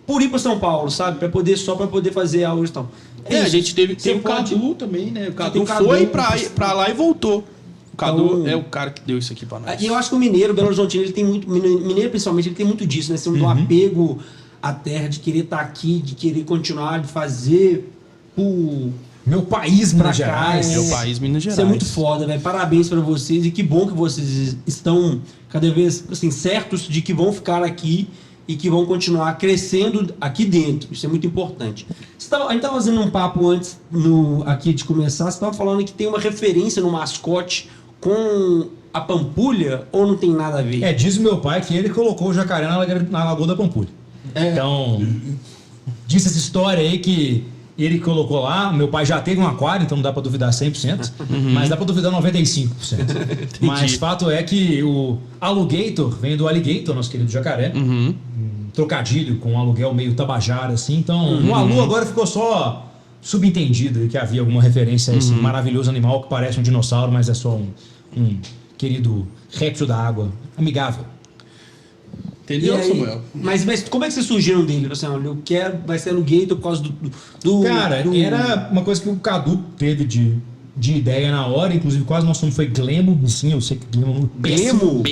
por ir para São Paulo, sabe? Só para poder fazer algo e tal. A gente teve Você o pode- Cadu também, né? O Cadu tem o Cadu, foi pra lá e voltou. O Cadu Então- é o cara que deu isso aqui pra nós. E eu acho que o mineiro, o Belo Horizontino, ele tem muito, mineiro principalmente, ele tem muito disso, né? Do apego à terra, de querer estar aqui, de querer continuar, de fazer Meu país, pra Minas cá. Gerais. Meu país, Minas Gerais. Isso é muito foda, velho. Parabéns pra vocês e que bom que vocês estão cada vez assim, certos de que vão ficar aqui e que vão continuar crescendo aqui dentro. Isso é muito importante. A gente estava fazendo um papo antes aqui de começar, você estava falando que tem uma referência no mascote com a Pampulha ou não tem nada a ver? Diz o meu pai que ele colocou o jacaré na Lagoa da Pampulha. Então, disse essa história aí que ele colocou lá. Meu pai já teve um aquário, então não dá pra duvidar 100%, mas dá pra duvidar 95%. Mas fato é que o alligator vem do alligator, nosso querido jacaré. Um trocadilho com um aluguel meio tabajara, assim. Então, no Alu agora ficou só subentendido que havia alguma referência a esse maravilhoso animal que parece um dinossauro, mas é só um querido réptil da água, amigável. Entendeu, E aí, Samuel? mas como é que vocês surgiram dele? Assim, olha, eu quero, vai ser alligator por causa do Cara, era uma coisa que o Cadu teve de ideia na hora, inclusive quase nosso nome foi Glemo, sim, eu sei que Glemo... Glemo?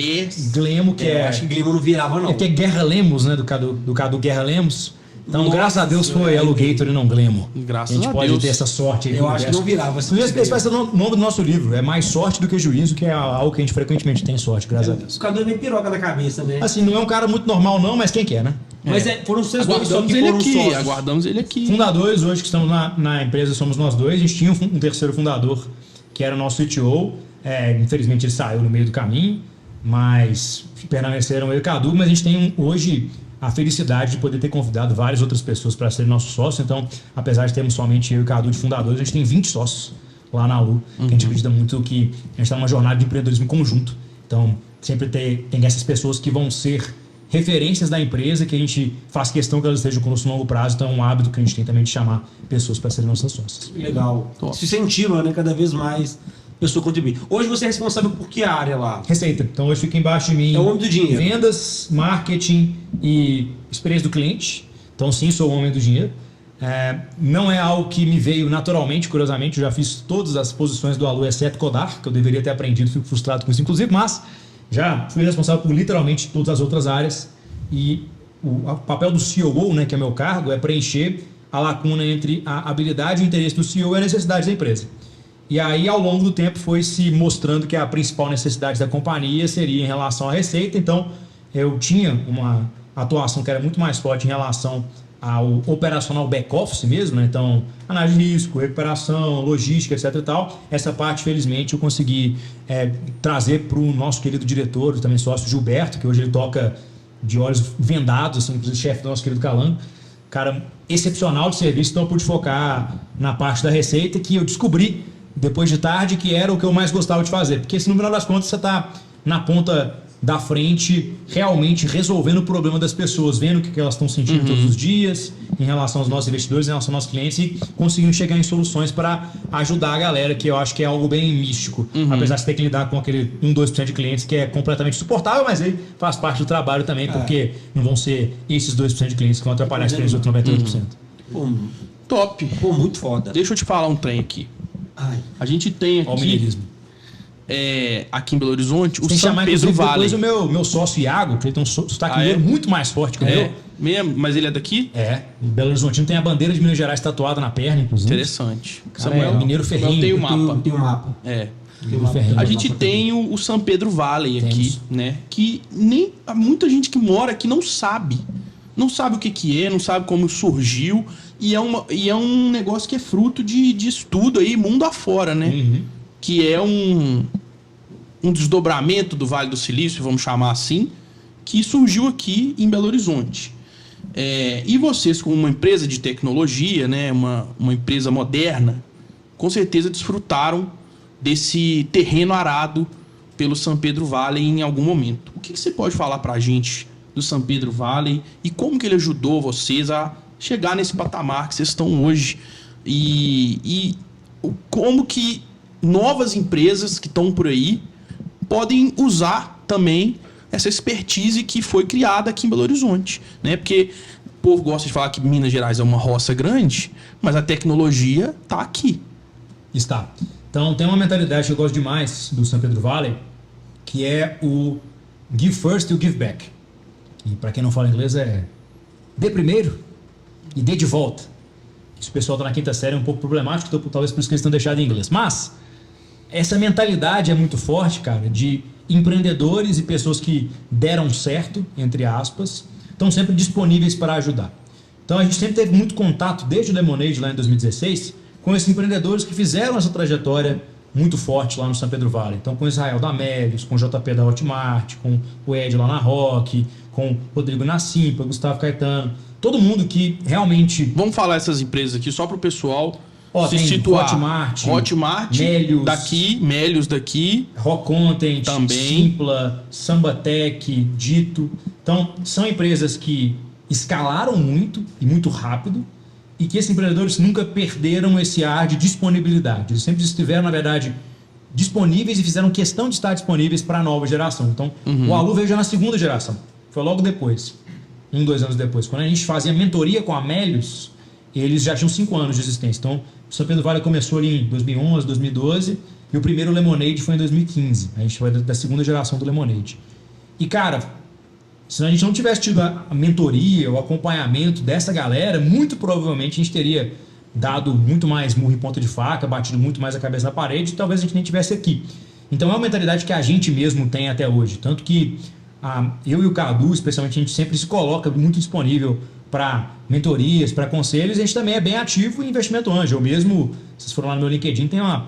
Glemo, que Eu acho que Glemo não virava, não. que é Guerra Lemos, né, do Cadu Guerra Lemos. Então, Nossa, graças a Deus foi alligator e não Glemo. Graças a gente a pode Deus. ter essa sorte aí. Eu acho que não virava. Esse vai ser o nome do nosso livro, é Mais Sorte do que Juízo, que é algo que a gente frequentemente tem sorte, graças a Deus. O Cadu é meio piroca na cabeça, né? Assim, não é um cara muito normal não, mas quem quer, né? Mas foram vocês dois só Aguardamos que ele foram aqui, sócios. aguardamos ele aqui. Fundadores, hoje que estamos na empresa, somos nós dois. A gente tinha um terceiro fundador, que era o nosso CTO. Infelizmente ele saiu no meio do caminho, mas permaneceram eu e o Cadu. Mas a gente tem hoje a felicidade de poder ter convidado várias outras pessoas para serem nossos sócios. Então, apesar de termos somente eu e o Cadu de fundadores, a gente tem 20 sócios lá na Alu, que a gente acredita muito que a gente está numa jornada de empreendedorismo conjunto. Então, sempre tem essas pessoas que vão ser referências da empresa, que a gente faz questão que elas estejam conosco no longo prazo. Então, é um hábito que a gente tem também de chamar pessoas para serem nossas sócias. Legal. Se incentiva, né? Cada vez mais a pessoa contribuir. Hoje você é responsável por que área lá? Receita. Então, hoje fica embaixo de mim É o homem do dinheiro. vendas, marketing e experiência do cliente. Então, sim, sou o homem do dinheiro. Não é algo que me veio naturalmente, curiosamente. Eu já fiz todas as posições do Alu, exceto Codar, que eu deveria ter aprendido, fico frustrado com isso, inclusive, mas já fui responsável por literalmente todas as outras áreas. E o papel do COO, né, que é meu cargo, é preencher a lacuna entre a habilidade e o interesse do CEO e a necessidade da empresa. E aí, ao longo do tempo, foi se mostrando que a principal necessidade da companhia seria em relação à receita. Então, eu tinha uma atuação que era muito mais forte em relação ao operacional back-office mesmo, né? Então, análise de risco, recuperação, logística, etc e tal. Essa parte, felizmente, eu consegui trazer para o nosso querido diretor, também sócio Gilberto, que hoje ele toca de olhos vendados, assim, inclusive chefe do nosso querido Calango. Cara excepcional de serviço, então eu pude focar na parte da receita, que eu descobri depois de tarde que era o que eu mais gostava de fazer. Porque se no final das contas você está na ponta da frente realmente resolvendo o problema das pessoas, vendo o que elas estão sentindo todos os dias em relação aos nossos investidores, em relação aos nossos clientes e conseguindo chegar em soluções para ajudar a galera, que eu acho que é algo bem místico. Apesar de ter que lidar com aquele 2% de clientes que é completamente insuportável, mas aí faz parte do trabalho também, porque não vão ser esses 2% de clientes que vão atrapalhar a experiência dos outros 98%. Top. Pô, muito foda. Deixa eu te falar um trem aqui. A gente tem Olha o aqui, mineirismo. aqui em Belo Horizonte, o Tem que São chamar, Pedro inclusive, Valley. depois o meu sócio Iago, que ele tem um sotaque mineiro muito mais forte que o É meu. mesmo? Mas ele é daqui? É, em Belo Horizonte tem a bandeira de Minas Gerais tatuada na perna, inclusive. Interessante. Cara, é mineiro ferrenho. tem o mapa. Tem um mapa. É. Mineiro ferrenho. A gente tem o São Pedro Valley aqui, né? Que nem muita gente que mora aqui não sabe. Não sabe o que é, não sabe como surgiu. E é um negócio que é fruto de estudo aí, mundo afora, né? Que é um desdobramento do Vale do Silício, vamos chamar assim, que surgiu aqui em Belo Horizonte. E vocês, como uma empresa de tecnologia, né, uma empresa moderna, com certeza desfrutaram desse terreno arado pelo São Pedro Valley em algum momento. O que você pode falar para a gente do São Pedro Valley e como que ele ajudou vocês a chegar nesse patamar que vocês estão hoje? E como que novas empresas que estão por aí podem usar também essa expertise que foi criada aqui em Belo Horizonte, né? Porque o povo gosta de falar que Minas Gerais é uma roça grande, mas a tecnologia está aqui. Está. Então tem uma mentalidade que eu gosto demais do São Pedro Valley, que é o give first e o give back. E para quem não fala inglês é dê primeiro e dê de volta. Se o pessoal está na quinta série é um pouco problemático, então talvez por isso que eles estão deixados em inglês. Mas essa mentalidade é muito forte, cara, de empreendedores e pessoas que deram certo, entre aspas, estão sempre disponíveis para ajudar. Então a gente sempre teve muito contato, desde o Lemonade lá em 2016, com esses empreendedores que fizeram essa trajetória muito forte lá no São Pedro Valley. Então com o Israel da Amélios, com o JP da Hotmart, com o Ed lá na Rock, com o Rodrigo Nassimpa, Gustavo Caetano, todo mundo que realmente... Vamos falar essas empresas aqui só para o pessoal se tem situar. Hotmart, Melios daqui, Rock Content, também. Simpla, Sambatec, Dito. Então, são empresas que escalaram muito e muito rápido e que esses empreendedores nunca perderam esse ar de disponibilidade. Eles sempre estiveram, na verdade, disponíveis e fizeram questão de estar disponíveis para a nova geração. Então, o Alu veio já na segunda geração. Foi logo depois. 2 anos depois. Quando a gente fazia mentoria com a Amélios, eles já tinham 5 anos de existência. Então, o São Pedro Valley começou ali em 2011, 2012 e o primeiro Lemonade foi em 2015. A gente foi da segunda geração do Lemonade. E, cara, se a gente não tivesse tido a mentoria, o acompanhamento dessa galera, muito provavelmente a gente teria dado muito mais murro em ponta de faca, batido muito mais a cabeça na parede e talvez a gente nem estivesse aqui. Então, é uma mentalidade que a gente mesmo tem até hoje. Tanto que eu e o Cadu, especialmente, a gente sempre se coloca muito disponível para mentorias, para conselhos, e a gente também é bem ativo em investimento anjo. Eu mesmo, vocês foram lá no meu LinkedIn, tem um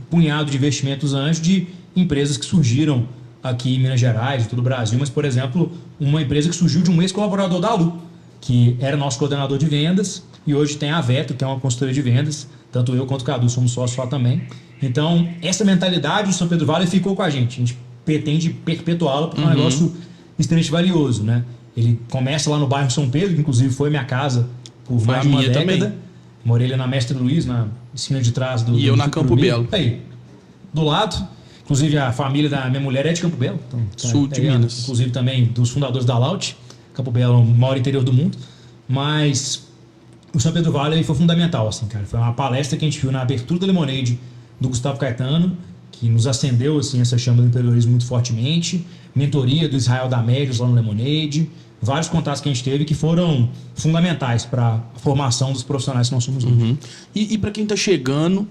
punhado de investimentos anjo de empresas que surgiram aqui em Minas Gerais, em todo o Brasil, mas, por exemplo, uma empresa que surgiu de um ex-colaborador da Alu, que era nosso coordenador de vendas, e hoje tem a Veto, que é uma consultoria de vendas, tanto eu quanto o Cadu somos sócios lá também. Então, essa mentalidade do São Pedro Valley ficou com a gente. A gente pretende perpetuá-la porque é um negócio extremamente valioso, né? Ele começa lá no bairro São Pedro, que inclusive foi minha casa por mais de uma década. Também. Morei ali na Mestre Luiz, na esquina de trás do... E eu na Campo Belo. Aí, do lado. Inclusive a família da minha mulher é de Campo Belo. Então, Sul de Minas. Inclusive também dos fundadores da Laut. Campo Belo é o maior interior do mundo. Mas o São Pedro Valley foi fundamental, assim, cara. Foi uma palestra que a gente viu na abertura do Lemonade do Gustavo Caetano, que nos acendeu assim, essa chama do empreendedorismo muito fortemente. Mentoria do Israel da Amélios lá no Lemonade. Vários contatos que a gente teve que foram fundamentais para a formação dos profissionais que nós somos hoje. E para quem está chegando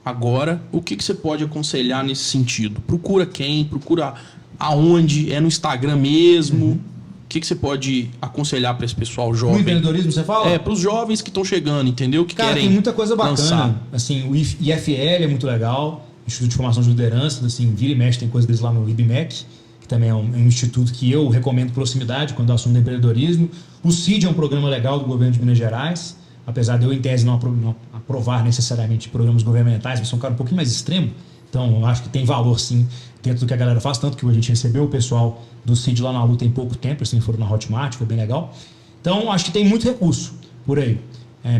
agora, o que você pode aconselhar nesse sentido? Procura quem? Procura aonde? É no Instagram mesmo? O que você pode aconselhar para esse pessoal jovem? No empreendedorismo, você fala? Para os jovens que estão chegando, entendeu? Que cara, querem tem muita coisa bacana. lançar. Assim, o IFL é muito legal, Instituto de Formação de Liderança, assim, vira e mexe, tem coisa deles lá no IBMEC, que também é um instituto que eu recomendo proximidade quando eu assumo empreendedorismo. O CID é um programa legal do governo de Minas Gerais, apesar de eu, em tese, não aprovar necessariamente programas governamentais, mas sou um cara um pouquinho mais extremo, Então, eu acho que tem valor, sim, dentro do que a galera faz. Tanto que a gente recebeu o pessoal do CID lá na Lu tem pouco tempo, eles foram na Hotmart, foi bem legal. Então, acho que tem muito recurso por aí.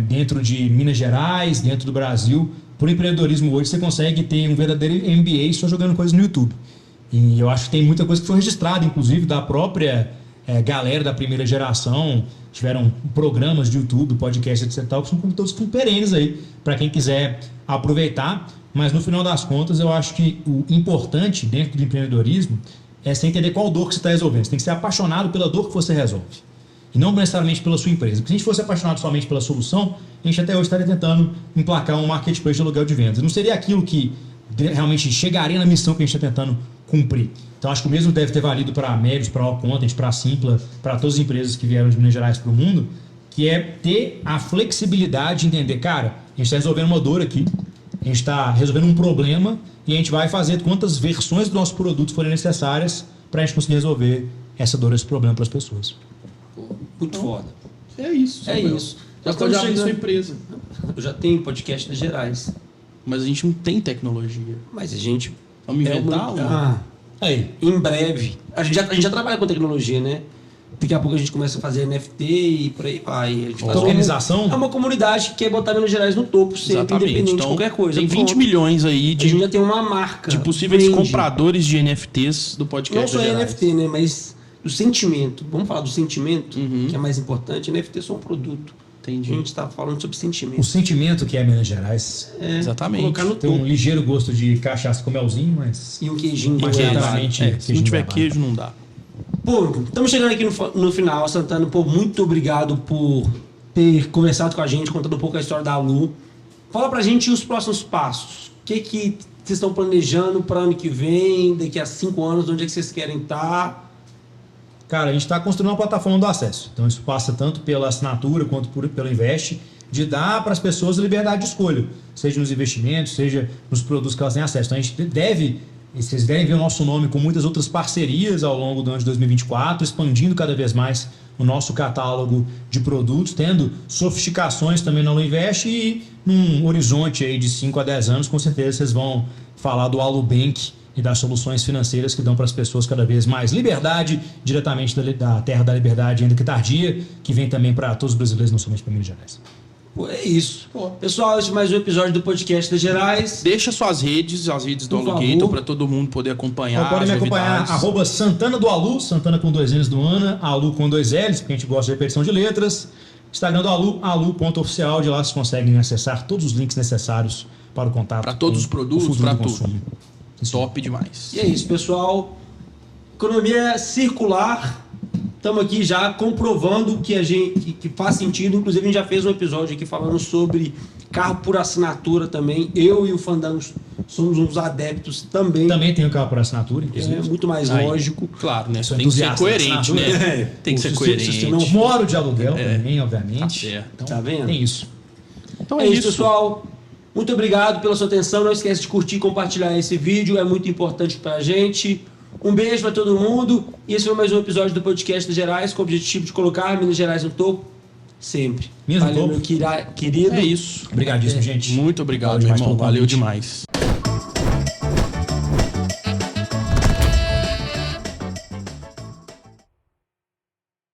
Dentro de Minas Gerais, dentro do Brasil. Por empreendedorismo hoje, você consegue ter um verdadeiro MBA só jogando coisas no YouTube. E eu acho que tem muita coisa que foi registrada, inclusive, da própria galera da primeira geração. Tiveram programas de YouTube, podcast, etc. Que são todos perenes aí, para quem quiser aproveitar. Mas no final das contas, eu acho que o importante dentro do empreendedorismo é você entender qual dor que você está resolvendo. Você tem que ser apaixonado pela dor que você resolve. E não necessariamente pela sua empresa. Porque se a gente fosse apaixonado somente pela solução, a gente até hoje estaria tentando emplacar um marketplace de aluguel de vendas. Não seria aquilo que realmente chegaria na missão que a gente está tentando cumprir. Então, acho que o mesmo deve ter valido para a Médios, para a All-Content, para a Simpla, para todas as empresas que vieram de Minas Gerais para o mundo, que é ter a flexibilidade de entender, cara, a gente está resolvendo uma dor aqui, a gente está resolvendo um problema e a gente vai fazer quantas versões do nosso produto forem necessárias para a gente conseguir resolver essa dor, esse problema para as pessoas. Muito foda. É isso. Isso. Já pode abrir sua empresa. Eu já tenho podcast das Gerais. Mas a gente não tem tecnologia. Mas a gente... Vamos inventar Aí, em breve. A gente já trabalha com tecnologia, né? Daqui a pouco a gente começa a fazer NFT e por aí vai. A gente faz organização? É uma comunidade que quer botar Minas Gerais no topo sempre, Exatamente. independente Então, de qualquer coisa. Tem 20 milhões aí A gente já tem uma marca. de possíveis brand. compradores de NFTs do Não podcast só da Gerais. NFT, né? Mas do sentimento. Vamos falar do sentimento, que é mais importante. NFT é só um produto. Entendi. A gente está falando sobre O sentimento. sentimento que é Minas Gerais. Exatamente. Colocar no Tem um topo. ligeiro gosto de cachaça com melzinho, mas... E um queijinho. Mas goiabada. exatamente. Se não queijo tiver goiabada. queijo, não dá. Pô, estamos chegando aqui no final, Santana. Pô, muito obrigado por ter conversado com a gente, contando um pouco a história da Lu. Fala pra gente os próximos passos. O que vocês estão planejando para ano que vem, daqui a 5 anos, onde é que vocês querem estar? Cara, a gente está construindo uma plataforma do acesso. Então isso passa tanto pela assinatura quanto pelo Invest, de dar para as pessoas a liberdade de escolha, seja nos investimentos, seja nos produtos que elas têm acesso. Então a gente vocês devem ver o nosso nome com muitas outras parcerias ao longo do ano de 2024, expandindo cada vez mais o nosso catálogo de produtos, tendo sofisticações também na Alu Invest e num horizonte aí de 5 a 10 anos, com certeza vocês vão falar do Alu Bank e das soluções financeiras que dão para as pessoas cada vez mais liberdade, diretamente da terra da liberdade, ainda que tardia, que vem também para todos os brasileiros, não somente para Minas Gerais. Pô, é isso. Pessoal, esse é mais um episódio do podcast das Gerais. Deixa suas redes, as redes do Por Alugator, favor. para todo mundo poder acompanhar. Então, podem as me acompanhar, novidades. @Santana do Alu, Santana com 2 N's do Ana, Alu com 2 L's, porque a gente gosta de repetição de letras. Instagram do Alu, alu.oficial, de lá vocês conseguem acessar todos os links necessários para o contato. Para todos com os produtos, o futuro para do tudo. consumo. Top demais. E é isso, pessoal. Economia circular. Estamos aqui já comprovando que faz sentido. Inclusive, a gente já fez um episódio aqui falando sobre carro por assinatura também. Eu e o Fandango somos uns adeptos também. Também tem o carro por assinatura, inclusive. É muito mais Aí, lógico. Claro, né? Sou Tem que ser entusiasta da coerente, né? assinatura. Tem que ser Se coerente. você não- Moro de aluguel também, obviamente. Tá certo. Então, Tá vendo? tem isso. Então É isso, pessoal. Muito obrigado pela sua atenção. Não esquece de curtir e compartilhar esse vídeo. É muito importante pra gente. Um beijo pra todo mundo. E esse foi mais um episódio do podcast das Gerais, com o objetivo de colocar Minas Gerais no topo. Sempre. Minas no Valeu, topo. meu querido. É isso. Obrigadíssimo, gente. Muito obrigado, Valeu meu demais irmão. pelo Valeu convite. demais.